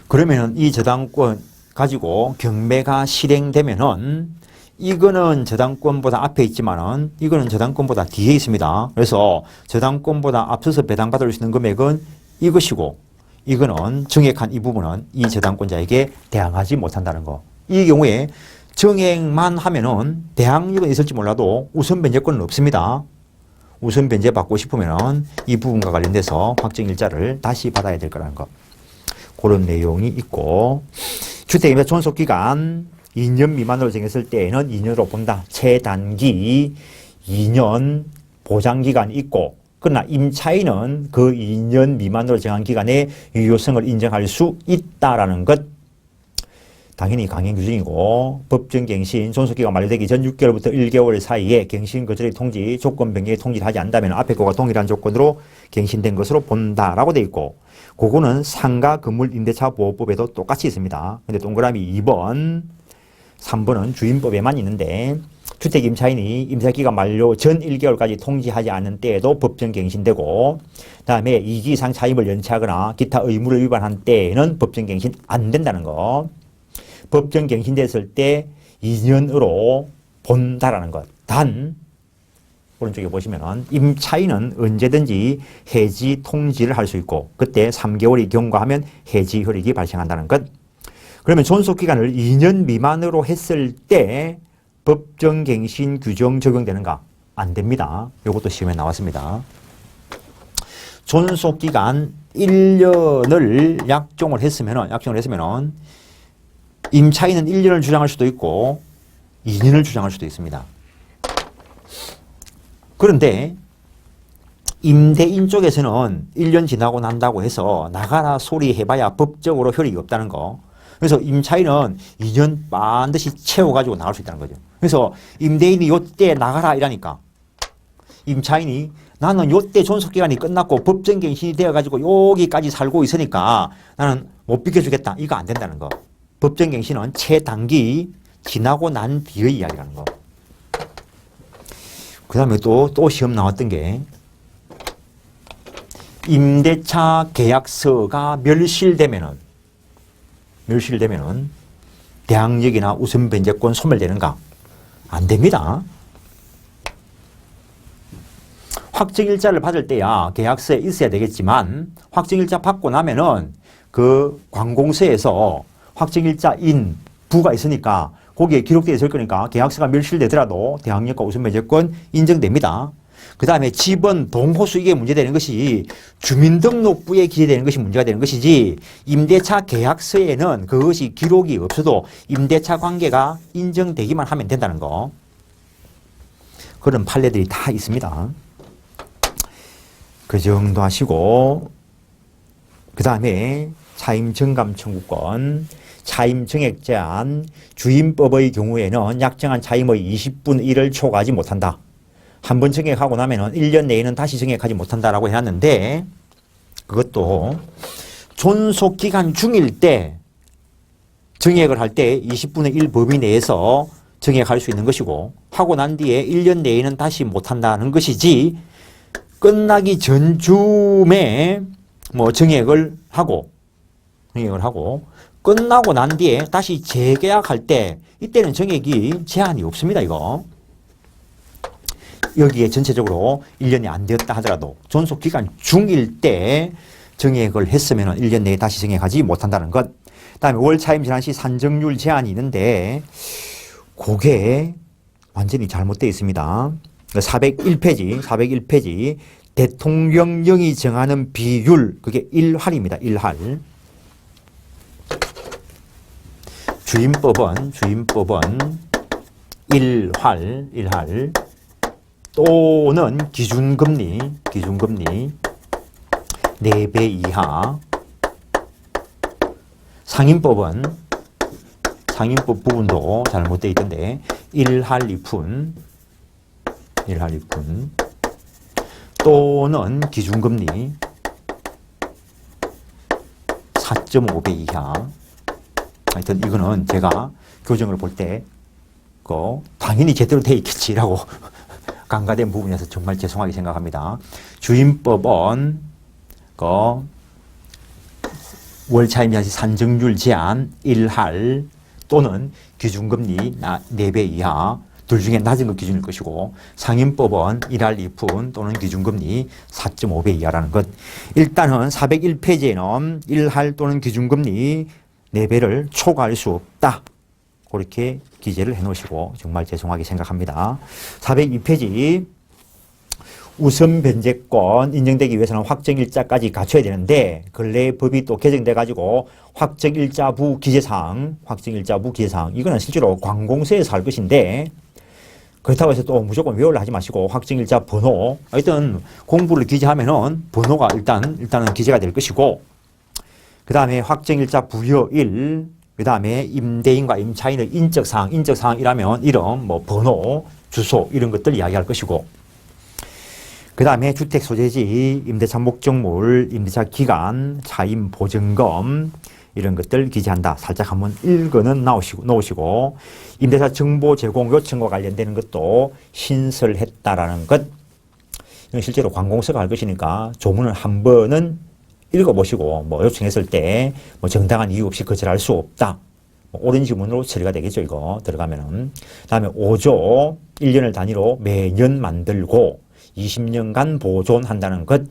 그러면은 이 저당권 가지고 경매가 실행되면은 이거는 저당권보다 앞에 있지만은 이거는 저당권보다 뒤에 있습니다. 그래서 저당권보다 앞서서 배당받을 수 있는 금액은 이것이고 이거는 정액한 이 부분은 이 저당권자에게 대항하지 못한다는 거. 이 경우에 정액만 하면은 대항력은 있을지 몰라도 우선 변제권은 없습니다. 우선 변제 받고 싶으면은 이 부분과 관련돼서 확정일자를 다시 받아야 될 거라는 거. 그런 내용이 있고 주택임대 존속기간 2년 미만으로 정했을 때에는 2년으로 본다. 최단기 2년 보장기간이 있고 그러나 임차인은 그 2년 미만으로 정한 기간에 유효성을 인정할 수 있다라는 것. 당연히 강행 규정이고 법정 갱신 존속기간 만료되기 전 6개월부터 1개월 사이에 갱신 거절의 통지, 조건 변경의 통지를 하지 않는다면 앞에 거와 동일한 조건으로 갱신된 것으로 본다라고 돼 있고 그거는 상가 건물 임대차 보호법에도 똑같이 있습니다. 근데 동그라미 2번, 3번은 주임법에만 있는데 주택 임차인이 임차기간 만료 전 1개월까지 통지하지 않은 때에도 법정 갱신되고 그다음에 2기 이상 차임을 연체하거나 기타 의무를 위반한 때에는 법정 갱신 안 된다는 거. 법정 갱신됐을 때 2년으로 본다라는 것. 단 오른쪽에 보시면은 임차인은 언제든지 해지 통지를 할 수 있고 그때 3개월이 경과하면 해지 효력이 발생한다는 것. 그러면 존속기간을 2년 미만으로 했을 때 법정갱신 규정 적용되는가? 안 됩니다. 이것도 시험에 나왔습니다. 존속기간 1년을 약정을 했으면은 임차인은 1년을 주장할 수도 있고 2년을 주장할 수도 있습니다. 그런데 임대인 쪽에서는 1년 지나고 난다고 해서 나가라 소리 해봐야 법적으로 효력이 없다는 거. 그래서 임차인은 2년 반드시 채워가지고 나갈 수 있다는 거죠. 그래서 임대인이 요때 나가라 이라니까 임차인이 나는 요때 존속기간이 끝났고 법정갱신이 되어가지고 여기까지 살고 있으니까 나는 못 비켜주겠다. 이거 안 된다는 거. 법정갱신은 최단기 지나고 난 뒤의 이야기라는 거. 그 다음에 또 시험 나왔던 게 임대차 계약서가 멸실되면은 대항력이나 우선변제권 소멸되는가? 안 됩니다. 확정일자를 받을 때야 계약서에 있어야 되겠지만 확정일자 받고 나면은 그 관공서에서 확정일자인 부가 있으니까 거기에 기록되어 있을 거니까 계약서가 멸실되더라도 대항력과 우선변제권 인정됩니다. 그 다음에 집은 동호수 이게 문제되는 것이 주민등록부에 기재되는 것이 문제가 되는 것이지 임대차 계약서에는 그것이 기록이 없어도 임대차 관계가 인정되기만 하면 된다는 거. 그런 판례들이 다 있습니다. 그 정도 하시고 그 다음에 차임정감 청구권, 차임정액 제한, 주임법의 경우에는 약정한 차임의 20분의 1을 초과하지 못한다. 한 번 정액하고 나면은 1년 내에는 다시 정액하지 못한다라고 해놨는데 그것도 존속기간 중일 때 정액을 할 때 20분의 1 범위 내에서 정액할 수 있는 것이고 하고 난 뒤에 1년 내에는 다시 못한다는 것이지 끝나기 전쯤에 뭐 정액을 하고 끝나고 난 뒤에 다시 재계약할 때 이때는 정액이 제한이 없습니다. 이거. 여기에 전체적으로 1년이 안 되었다 하더라도 존속기간 중일 때 정액을 했으면 1년 내에 다시 정액하지 못한다는 것. 그 다음에 월차임 지난 시 산정률 제한이 있는데 그게 완전히 잘못되어 있습니다. 401페이지 대통령령이 정하는 비율 그게 1할입니다. 1할. 주임법은 1할 또는 기준금리 4배 이하. 상임법 부분도 잘못되어 있던데 1할 2푼 또는 기준금리 4.5배 이하. 하여튼 이거는 제가 교정을 볼 때 당연히 제대로 돼 있겠지라고 간과된 부분이어서 정말 죄송하게 생각합니다. 주임법은 월차임 지난 시 산정률 제한 1할 또는 기준금리 4배 이하 둘 중에 낮은 것 기준일 것이고 상임법은 1할 2푼 또는 기준금리 4.5배 이하라는 것. 일단은 401페이지에는 1할 또는 기준금리 4배를 초과할 수 없다. 그렇게 기재를 해놓으시고 정말 죄송하게 생각합니다. 402페이지 우선 변제권 인정되기 위해서는 확정일자까지 갖춰야 되는데 근래 법이 또 개정돼 가지고 확정일자부 기재사항 이거는 실제로 관공서에서 할 것인데 그렇다고 해서 또 무조건 외우려 하지 마시고 확정일자 번호 하여튼 공부를 기재하면은 번호가 일단은 기재가 될 것이고 그 다음에 확정일자 부여일 그 다음에 임대인과 임차인의 인적사항이라면 이름, 번호, 주소 이런 것들 이야기할 것이고 그 다음에 주택소재지, 임대차 목적물, 임대차 기간, 차임 보증금 이런 것들 기재한다. 살짝 한번 읽어는 놓으시고 임대차 정보 제공 요청과 관련되는 것도 신설했다라는 것. 이건 실제로 관공서가 할 것이니까 조문을 한 번은 읽어보시고 요청했을 때 정당한 이유 없이 거절할 수 없다. 옳은 지문으로 처리가 되겠죠. 이거 들어가면은. 다음에 5조 1년을 단위로 매년 만들고 20년간 보존한다는 것.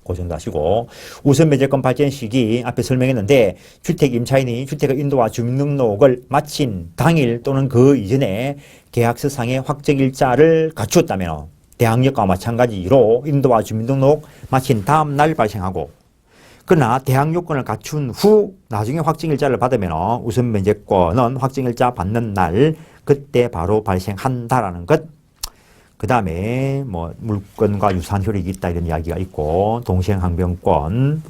그 정도 하시고, 우선 변제권 발전 시기 앞에 설명했는데, 주택 임차인이 주택의 인도와 주민등록을 마친 당일 또는 그 이전에 계약서상의 확정일자를 갖추었다면 대항력과 마찬가지로 인도와 주민등록 마친 다음 날 발생하고, 그러나 대항요건을 갖춘 후 나중에 확정일자를 받으면 우선 변제권은 확정일자 받는 날 그때 바로 발생한다라는 것. 그 다음에 뭐 물권과 유사한 효력이 있다 이런 이야기가 있고, 동시행항변권,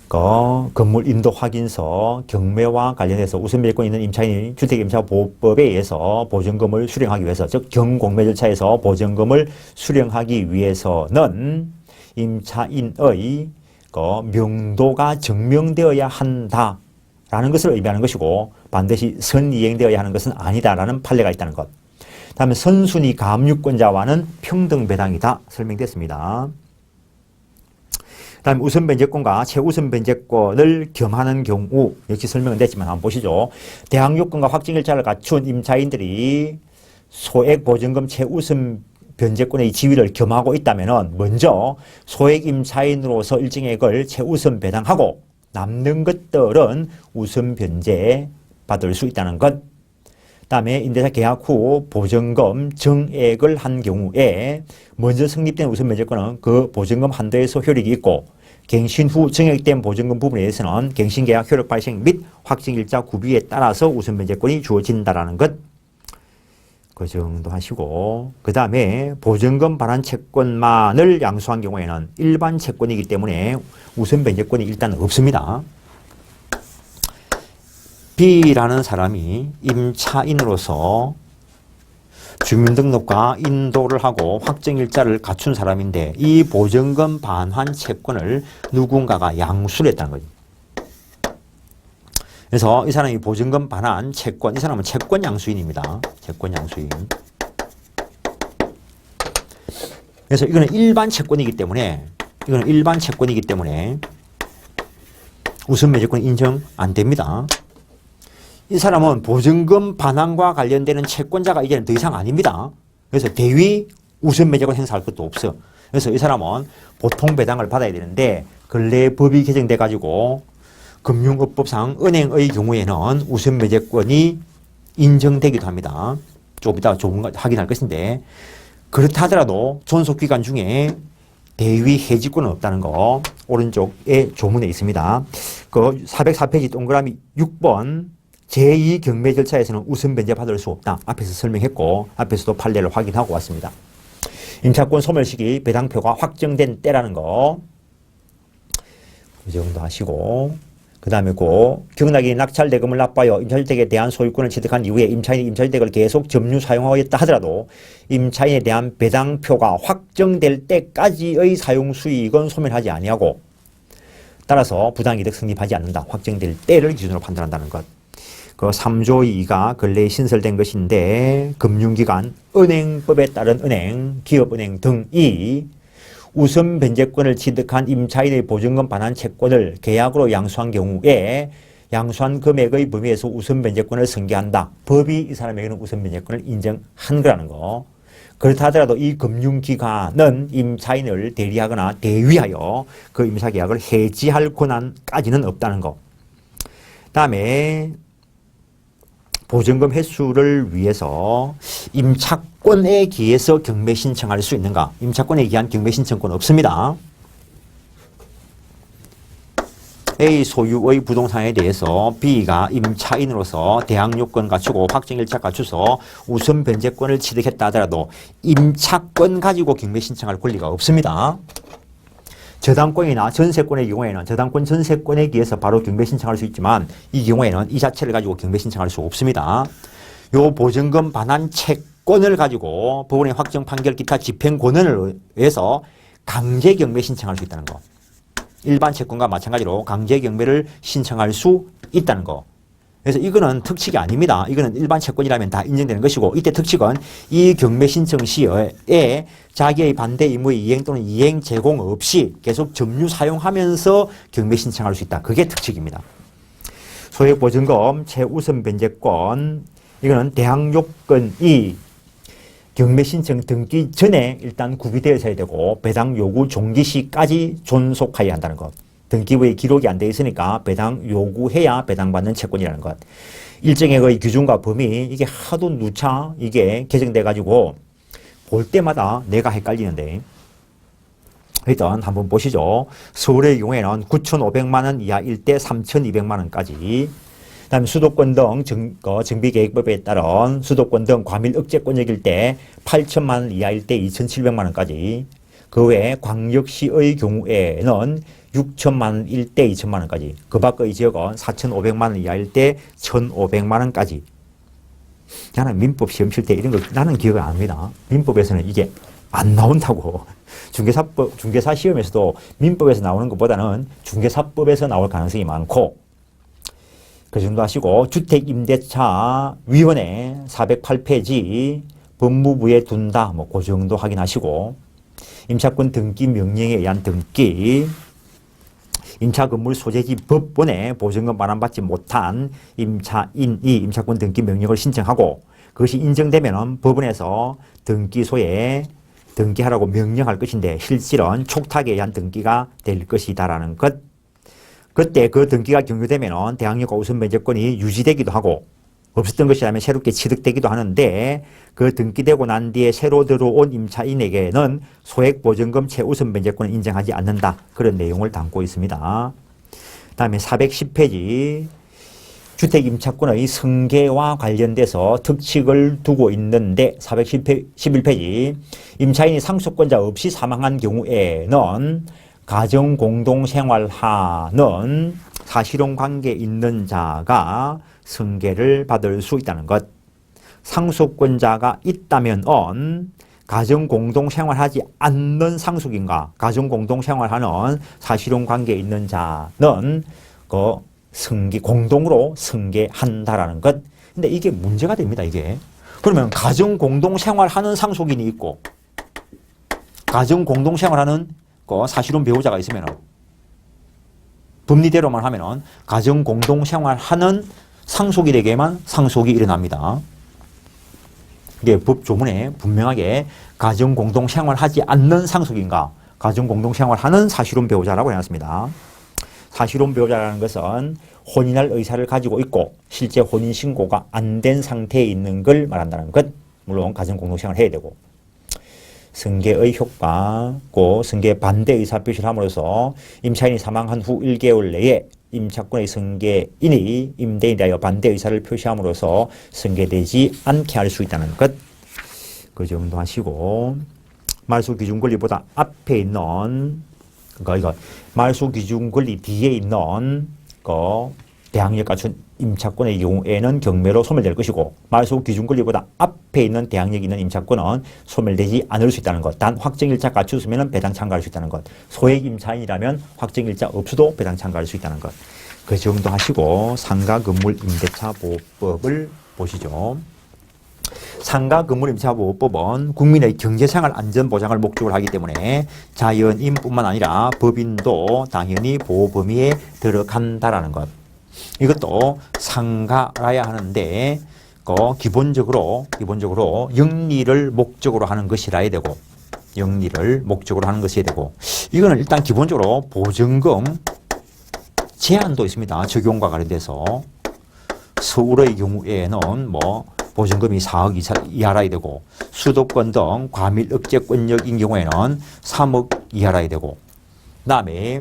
건물 인도 확인서, 경매와 관련해서 우선 변제권이 있는 임차인이 주택임차보호법에 의해서 보증금을 수령하기 위해서, 즉 경공매 절차에서 보증금을 수령하기 위해서는 임차인의 명도가 증명되어야 한다라는 것을 의미하는 것이고, 반드시 선이행되어야 하는 것은 아니다라는 판례가 있다는 것. 다음에 선순위 가압류권자와는 평등 배당이다 설명됐습니다. 다음에 우선 변제권과 최우선 변제권을 겸하는 경우, 역시 설명은 됐지만 한번 보시죠. 대항요건과 확정일자를 갖춘 임차인들이 소액 보증금 최우선 변제권의 지위를 겸하고 있다면 먼저 소액 임차인으로서 일정액을 최우선 배당하고 남는 것들은 우선 변제 받을 수 있다는 것. 다음에 임대차 계약 후 보증금 정액을 한 경우에 먼저 성립된 우선 변제권은 그 보증금 한도에서 효력이 있고, 갱신 후 정액된 보증금 부분에 대해서는 갱신계약 효력 발생 및 확정일자 구비에 따라서 우선 변제권이 주어진다라는 것. 그 정도 하시고, 그 다음에 보증금 반환 채권만을 양수한 경우에는 일반 채권이기 때문에 우선 변제권이 일단 없습니다. B라는 사람이 임차인으로서 주민등록과 인도를 하고 확정일자를 갖춘 사람인데, 이 보증금 반환 채권을 누군가가 양수를 했다는 거죠. 그래서 이 사람이 보증금 반환 채권, 이 사람은 채권 양수인입니다. 채권 양수인. 그래서 이거는 일반 채권이기 때문에, 우선 변제권 인정 안 됩니다. 이 사람은 보증금 반환과 관련되는 채권자가 이제는 더 이상 아닙니다. 그래서 대위 우선 변제권 행사할 것도 없어. 그래서 이 사람은 보통 배당을 받아야 되는데, 근래 법이 개정돼 가지고 금융업법상 은행의 경우에는 우선 변제권이 인정되기도 합니다. 조금 이따 확인할 것인데, 그렇다 하더라도 존속기간 중에 대위 해지권은 없다는 거 오른쪽에 조문에 있습니다. 그 404페이지 동그라미 6번 제2경매 절차에서는 우선 변제 받을 수 없다. 앞에서 설명했고, 앞에서도 판례를 확인하고 왔습니다. 임차권 소멸 시기 배당표가 확정된 때라는 거, 이 정도 하시고, 그 다음에 경락이 낙찰대금을 납부하여 임차주택에 대한 소유권을 취득한 이후에 임차인이 임차주택을 계속 점유 사용하였다 하더라도 임차인에 대한 배당표가 확정될 때까지의 사용수익은 소멸하지 아니하고, 따라서 부당이득 성립하지 않는다. 확정될 때를 기준으로 판단한다는 것. 그 3조 2가 근래에 신설된 것인데, 금융기관, 은행법에 따른 은행, 기업은행 등이 우선 변제권을 취득한 임차인의 보증금 반환 채권을 계약으로 양수한 경우에 양수한 금액의 범위에서 우선 변제권을 승계한다. 법이 이 사람에게는 우선 변제권을 인정한 거라는 거. 그렇다 하더라도 이 금융기관은 임차인을 대리하거나 대위하여 그 임차계약을 해지할 권한까지는 없다는 거. 다음에 보증금 횟수를 위해서 임차권에 기해서 경매 신청할 수 있는가? 임차권에 기한 경매 신청권 없습니다. A 소유의 부동산에 대해서 B가 임차인으로서 대항요건 갖추고 확정일자 갖추서 우선 변제권을 취득했다 하더라도 임차권 가지고 경매 신청할 권리가 없습니다. 저당권이나 전세권의 경우에는 저당권 전세권에 기해서 바로 경매 신청할 수 있지만, 이 경우에는 이 자체를 가지고 경매 신청할 수 없습니다. 요 보증금 반환 채권을 가지고 법원의 확정 판결 기타 집행 권한을 위해서 강제 경매 신청할 수 있다는 거. 일반 채권과 마찬가지로 강제 경매를 신청할 수 있다는 거. 그래서 이거는 특칙이 아닙니다. 이거는 일반 채권이라면 다 인정되는 것이고, 이때 특칙은 이 경매 신청 시에 자기의 반대 의무의 이행 또는 이행 제공 없이 계속 점유 사용하면서 경매 신청할 수 있다. 그게 특칙입니다. 소액 보증금 최우선 변제권, 이거는 대항요건이 경매 신청 등기 전에 일단 구비되어 있어야 되고 배당 요구 종기 시까지 존속하여야 한다는 것. 등기부에 기록이 안 돼 있으니까 배당 요구해야 배당받는 채권이라는 것. 일정의 그 규준과 범위 이게 하도 누차 이게 개정돼 가지고 볼 때마다 내가 헷갈리는데 일단 한번 보시죠. 서울의 경우에는 9,500만 원 이하일 때 3,200만 원까지, 그다음에 수도권 등 정비계획법에 따른 수도권 등 과밀 억제권역일 때 8천만 원 이하일 때 2,700만 원까지, 그 외에 광역시의 경우에는 6천만 원일 때 2천만 원까지, 그 밖의 지역은 4,500만 원 이하일 때 1,500만 원까지. 나는 민법 시험 칠 때 이런 거 나는 기억을 안 합니다. 민법에서는 이게 안 나온다고. 중개사 시험에서도 민법에서 나오는 것보다는 중개사법에서 나올 가능성이 많고, 그 정도 하시고 주택임대차위원회 408페이지 법무부에 둔다 뭐 그 정도 확인하시고, 임차권 등기 명령에 의한 등기, 임차건물 소재지 법원에 보증금 반환받지 못한 임차인이 임차권 등기 명령을 신청하고 그것이 인정되면 법원에서 등기소에 등기하라고 명령할 것인데 실질은 촉탁에 의한 등기가 될 것이다라는 것. 그때 그 등기가 경유되면 대항력과 우선 면제권이 유지되기도 하고 없었던 것이라면 새롭게 취득되기도 하는데, 그 등기되고 난 뒤에 새로 들어온 임차인에게는 소액보증금 최우선 면제권을 인정하지 않는다. 그런 내용을 담고 있습니다. 다음에 410페이지 주택임차권의 승계와 관련돼서 특칙을 두고 있는데 411페이지 임차인이 상속권자 없이 사망한 경우에는 가정공동생활하는 사실혼관계 있는 자가 승계를 받을 수 있다는 것. 상속권자가 있다면 가정공동생활하지 않는 상속인과 가정공동생활하는 사실혼관계에 있는 자는 그 공동으로 승계한다라는 것. 근데 이게 문제가 됩니다. 이게. 그러면 가정공동생활하는 상속인이 있고 가정공동생활하는 그 사실혼 배우자가 있으면 법리대로만 하면은 가정공동생활하는 상속인에게만 상속이 일어납니다. 이게 법 조문에 분명하게 가정공동생활하지 않는 상속인과 가정공동생활하는 사실혼 배우자라고 해놨습니다. 사실혼 배우자라는 것은 혼인할 의사를 가지고 있고 실제 혼인신고가 안 된 상태에 있는 걸 말한다는 것. 물론 가정공동생활을 해야 되고, 승계의 효과, 승계 반대 의사 표시를 함으로써 임차인이 사망한 후 1개월 내에 임차권의 승계인이 임대인에 대하여 반대 의사를 표시함으로써 승계되지 않게 할 수 있다는 것. 그 정도 하시고, 말소 기준 권리보다 앞에 있는 이거 말소 기준 권리 뒤에 있는 대항력 갖춘 임차권의 경우에는 경매로 소멸될 것이고, 말소 기준 권리보다 앞에 있는 대항력이 있는 임차권은 소멸되지 않을 수 있다는 것. 단 확정일자 갖추었으면 배당 참가할 수 있다는 것. 소액 임차인이라면 확정일자 없어도 배당 참가할 수 있다는 것. 그 정도 하시고 상가 건물 임대차 보호법을 보시죠. 상가 건물 임대차 보호법은 국민의 경제생활 안전 보장을 목적으로 하기 때문에 자연인뿐만 아니라 법인도 당연히 보호 범위에 들어간다라는 것. 이것도 상가라야 하는데 기본적으로 영리를 목적으로 하는 것이라야 되고, 영리를 목적으로 하는 것이어야 되고, 이거는 일단 기본적으로 보증금 제한도 있습니다. 적용과 관련돼서 서울의 경우에는 보증금이 4억 이하라야 되고, 수도권 등 과밀 억제권역인 경우에는 3억 이하라야 되고, 그 다음에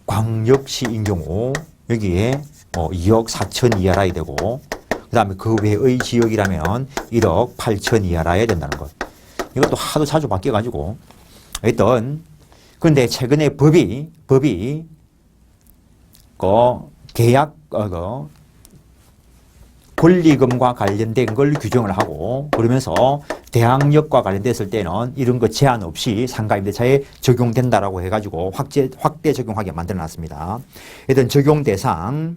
광역시인 경우 여기에 2억 4천 이하라야 되고, 그 다음에 그 외의 지역이라면 1억 8천 이하라야 된다는 것. 이것도 하도 자주 바뀌어가지고 하여튼, 근데 최근에 법이 계약 권리금과 관련된 걸 규정을 하고, 그러면서 대항력과 관련됐을 때는 이런 거 제한 없이 상가임대차에 적용된다라고 해가지고 확대 적용하게 만들어놨습니다. 일단 적용 대상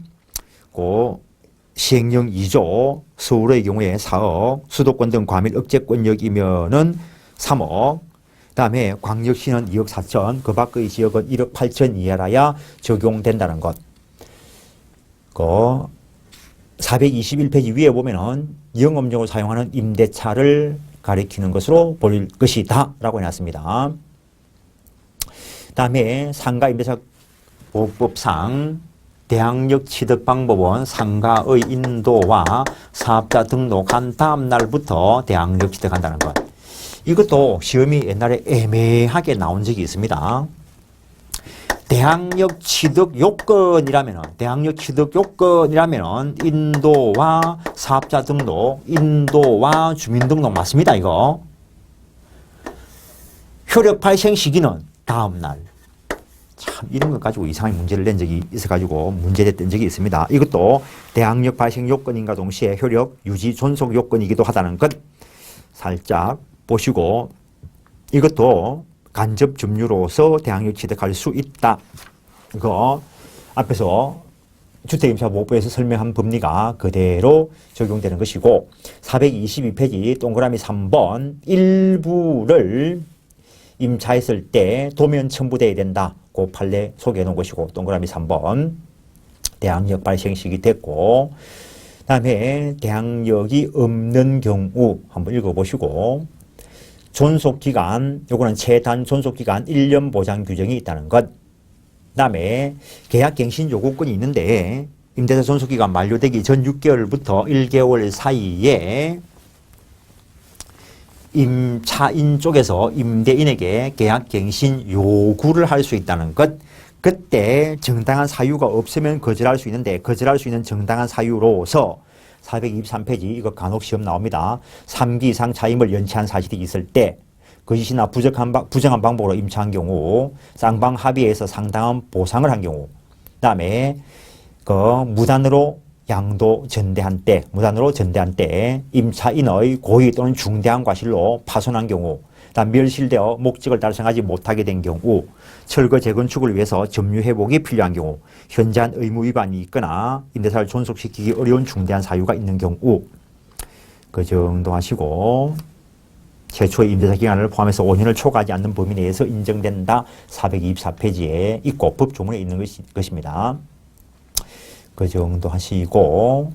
시행령 2조, 서울의 경우에 4억, 수도권 등 과밀 억제권역이면은 3억, 그다음에 광역시는 2억 4천, 그 밖의 지역은 1억 8천 이하라야 적용된다는 것. 421페이지 위에 보면은 영업용으로 사용하는 임대차를 가리키는 것으로 볼 것이다 라고 해놨습니다. 다음에 상가 임대차 보호법상 대항력 취득 방법은 상가의 인도와 사업자 등록한 다음 날부터 대항력 취득한다는 것. 이것도 시험이 옛날에 애매하게 나온 적이 있습니다. 대항력 취득 요건이라면은 인도와 사업자 등록, 인도와 주민 등록 맞습니다, 이거. 효력 발생 시기는 다음 날. 참 이런 것 가지고 이상하게 문제를 낸 적이 있어가지고 문제됐던 적이 있습니다. 이것도 대항력 발생 요건인가 동시에 효력 유지 존속 요건이기도 하다는 것 살짝 보시고, 이것도 간접 점유로서 대항력 취득할 수 있다. 이거 앞에서 주택임차보호법에서 설명한 법리가 그대로 적용되는 것이고, 422페이지 동그라미 3번 일부를 임차했을 때 도면 첨부되어야 된다. 그 판례 소개해 놓은 것이고, 동그라미 3번 대항력 발생 시기 됐고, 다음에 대항력이 없는 경우 한번 읽어보시고, 존속기간, 요거는 최단 존속기간 1년 보장 규정이 있다는 것. 다음에 계약갱신 요구권이 있는데 임대차 존속기간 만료되기 전 6개월부터 1개월 사이에 임차인 쪽에서 임대인에게 계약갱신 요구를 할 수 있다는 것. 그때 정당한 사유가 없으면 거절할 수 있는데, 거절할 수 있는 정당한 사유로서 423페이지 이거 간혹 시험 나옵니다. 3기 이상 차임을 연체한 사실이 있을 때 거짓이나 부정한 방법으로 임차한 경우, 쌍방 합의해서 상당한 보상을 한 경우, 그다음에 무단으로 전대한 때 임차인의 고의 또는 중대한 과실로 파손한 경우, 그다음 멸실되어 목적을 달성하지 못하게 된 경우, 철거 재건축을 위해서 점유 회복이 필요한 경우, 현저한 의무 위반이 있거나 임대사를 존속시키기 어려운 중대한 사유가 있는 경우, 그 정도 하시고, 최초의 임대차 기간을 포함해서 5년을 초과하지 않는 범위 내에서 인정된다. 424페이지에 있고 법조문에 있는 것입니다. 그 정도 하시고,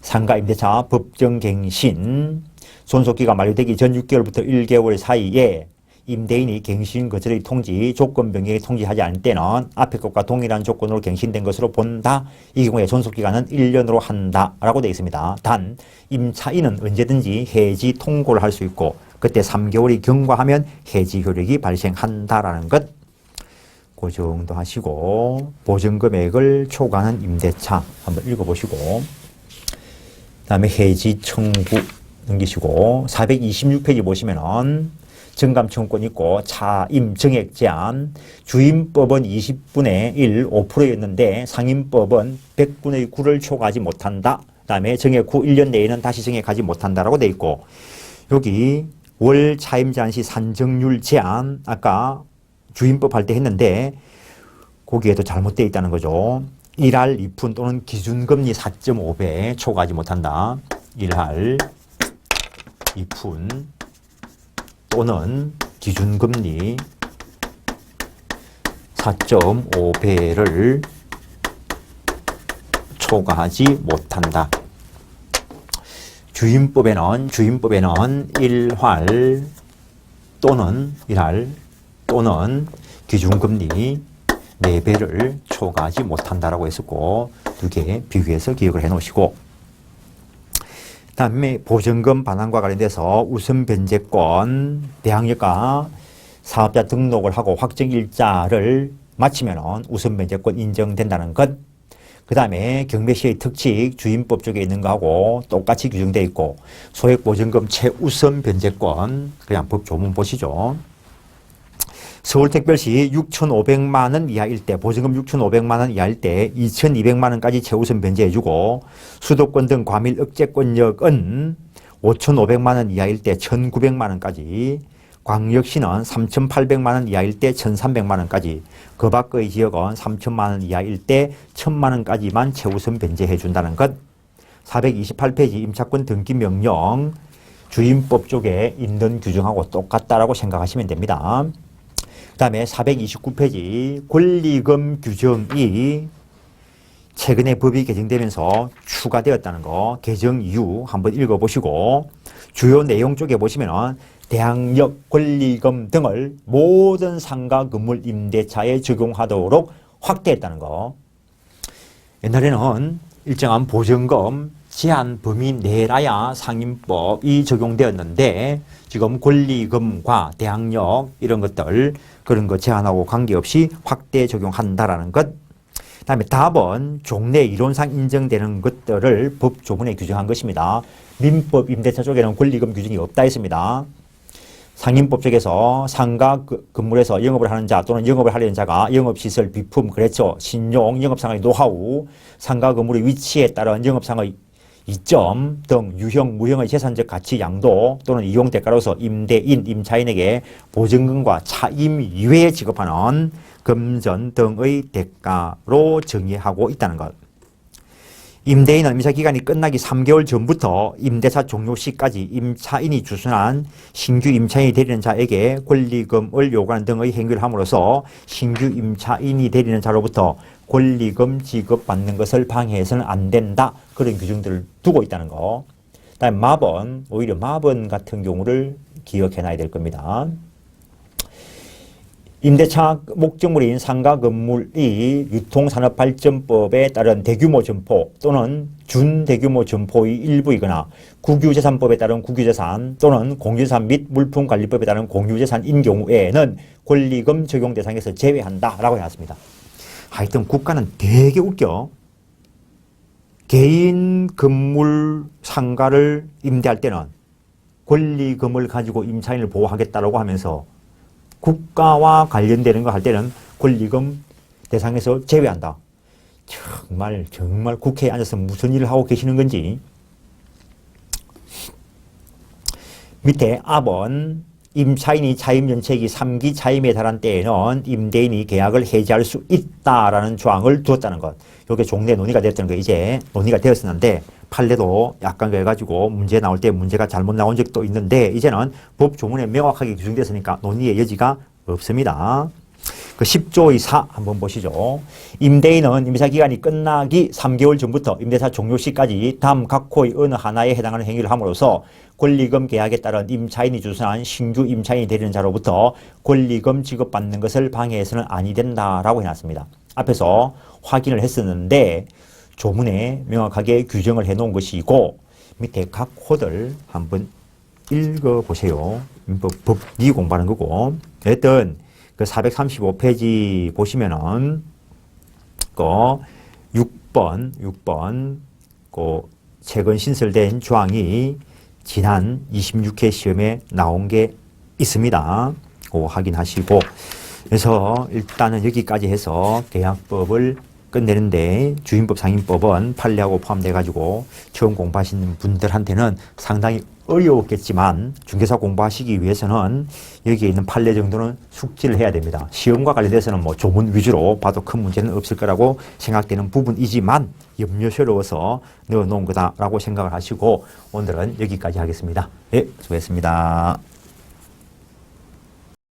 상가 임대차 법정갱신 존속기간 만료되기 전 6개월부터 1개월 사이에 임대인이 갱신 거절의 통지, 조건 변경의 통지하지 않을 때는 앞의 것과 동일한 조건으로 갱신된 것으로 본다. 이 경우에 존속기간은 1년으로 한다라고 되어 있습니다. 단 임차인은 언제든지 해지 통고를 할 수 있고, 그때 3개월이 경과하면 해지 효력이 발생한다라는 것. 그 정도 하시고, 보증금액을 초과하는 임대차 한번 읽어보시고, 다음에 해지 청구 넘기시고, 426페이지 보시면은 정감 청구권 있고, 차임 정액 제한, 주임법은 20분의 1, 5%였는데 상임법은 100분의 9를 초과하지 못한다. 그 다음에 정액 후 1년 내에는 다시 정액하지 못한다라고 돼 있고, 여기 월 차임 제한 시 산정률 제한, 아까 주임법 할 때 했는데 거기에도 잘못되어 있다는 거죠. 1할 2푼 또는 기준금리 4.5배 초과하지 못한다. 1할 2푼 또는 기준금리 4.5배를 초과하지 못한다. 주임법에는 1할 또는 기준금리 4배를 초과하지 못한다라고 했었고, 두 개 비교해서 기억을 해 놓으시고, 다음에 보증금 반환과 관련돼서 우선 변제권, 대항력과 사업자 등록을 하고 확정일자를 마치면 우선 변제권 인정된다는 것. 그 다음에 경매시의 특칙 주임법 쪽에 있는 거하고 똑같이 규정되어 있고, 소액보증금 최우선 변제권, 그냥 법 조문 보시죠. 서울특별시 6,500만 원 이하일 때, 보증금 6,500만 원 이하일 때 2,200만 원까지 최우선 변제해주고, 수도권 등 과밀 억제권역은 5,500만 원 이하일 때 1,900만 원까지, 광역시는 3,800만 원 이하일 때 1,300만 원까지, 그 밖의 지역은 3,000만 원 이하일 때 1,000만 원까지만 최우선 변제해 준다는 것. 428페이지 임차권 등기 명령, 주임법 쪽에 있는 규정하고 똑같다라고 생각하시면 됩니다. 그 다음에 429페이지 권리금 규정이 최근에 법이 개정되면서 추가되었다는 거, 개정 이유 한번 읽어보시고, 주요 내용 쪽에 보시면 대항력, 권리금 등을 모든 상가 건물 임대차에 적용하도록 확대했다는 거. 옛날에는 일정한 보증금 제한 범위 내라야 상임법이 적용되었는데 지금 권리금과 대항력 이런 것들 그런 거 제한하고 관계없이 확대 적용한다라는 것. 그다음에 답은 종래 이론상 인정되는 것들을 법 조문에 규정한 것입니다. 민법 임대차 쪽에는 권리금 규정이 없다 했습니다. 상임법 쪽에서 상가 건물에서 영업을 하는 자 또는 영업을 하려는 자가 영업시설, 비품, 거래처, 신용, 영업상의 노하우, 상가 건물의 위치에 따른 영업상의 이점 등 유형, 무형의 재산적 가치 양도 또는 이용 대가로서 임대인, 임차인에게 보증금과 차임 이외에 지급하는 금전 등의 대가로 정의하고 있다는 것. 임대인은 임차기간이 끝나기 3개월 전부터 임대차 종료 시까지 임차인이 주선한 신규 임차인이 되리는 자에게 권리금을 요구하는 등의 행위를 함으로써 신규 임차인이 되리는 자로부터 권리금 지급받는 것을 방해해서는 안 된다. 그런 규정들을 두고 있다는 거. 그다음에 마번, 오히려 마번 같은 경우를 기억해놔야 될 겁니다. 임대차 목적물인 상가 건물이 유통산업발전법에 따른 대규모 점포 또는 준대규모 점포의 일부이거나 국유재산법에 따른 국유재산 또는 공유재산 및 물품관리법에 따른 공유재산인 경우에는 권리금 적용 대상에서 제외한다라고 해놨습니다. 하여튼 국가는 되게 웃겨. 개인 건물 상가를 임대할 때는 권리금을 가지고 임차인을 보호하겠다라고 하면서 국가와 관련되는 거 할 때는 권리금 대상에서 제외한다. 정말 국회에 앉아서 무슨 일을 하고 계시는 건지. 밑에 앞은 임차인이 차임연체기 3기 차임에 달한 때에는 임대인이 계약을 해지할 수 있다라는 조항을 두었다는 것. 이게 종래 논의가 됐던 거 이제 논의가 되었었는데 판례도 약간 그래가지고 문제 나올 때 문제가 잘못 나온 적도 있는데 이제는 법 조문에 명확하게 규정됐으니까 논의의 여지가 없습니다. 그 10조의 4 한번 보시죠. 임대인은 임대차 기간이 끝나기 3개월 전부터 임대차 종료 시까지 다음 각 호의 어느 하나에 해당하는 행위를 함으로써 권리금 계약에 따른 임차인이 주선한 신규 임차인이 되리는 자로부터 권리금 지급받는 것을 방해해서는 아니 된다라고 해놨습니다. 앞에서 확인을 했었는데 조문에 명확하게 규정을 해놓은 것이고 밑에 각 호들 한번 읽어보세요. 법리 공부하는 거고. 어쨌든 그 435페이지 보시면은 그 6번 그 최근 신설된 조항이 지난 26회 시험에 나온 게 있습니다. 그거 확인하시고 그래서 일단은 여기까지 해서 계약법을 끝내는데 주임법 상임법은 판례하고 포함돼 가지고 처음 공부하시는 분들한테는 상당히 어려웠겠지만 중개사 공부하시기 위해서는 여기에 있는 판례 정도는 숙지를 해야 됩니다. 시험과 관련돼서는 뭐 조문 위주로 봐도 큰 문제는 없을 거라고 생각되는 부분이지만 염려스러워서 넣어놓은 거다라고 생각을 하시고 오늘은 여기까지 하겠습니다. 네, 수고했습니다.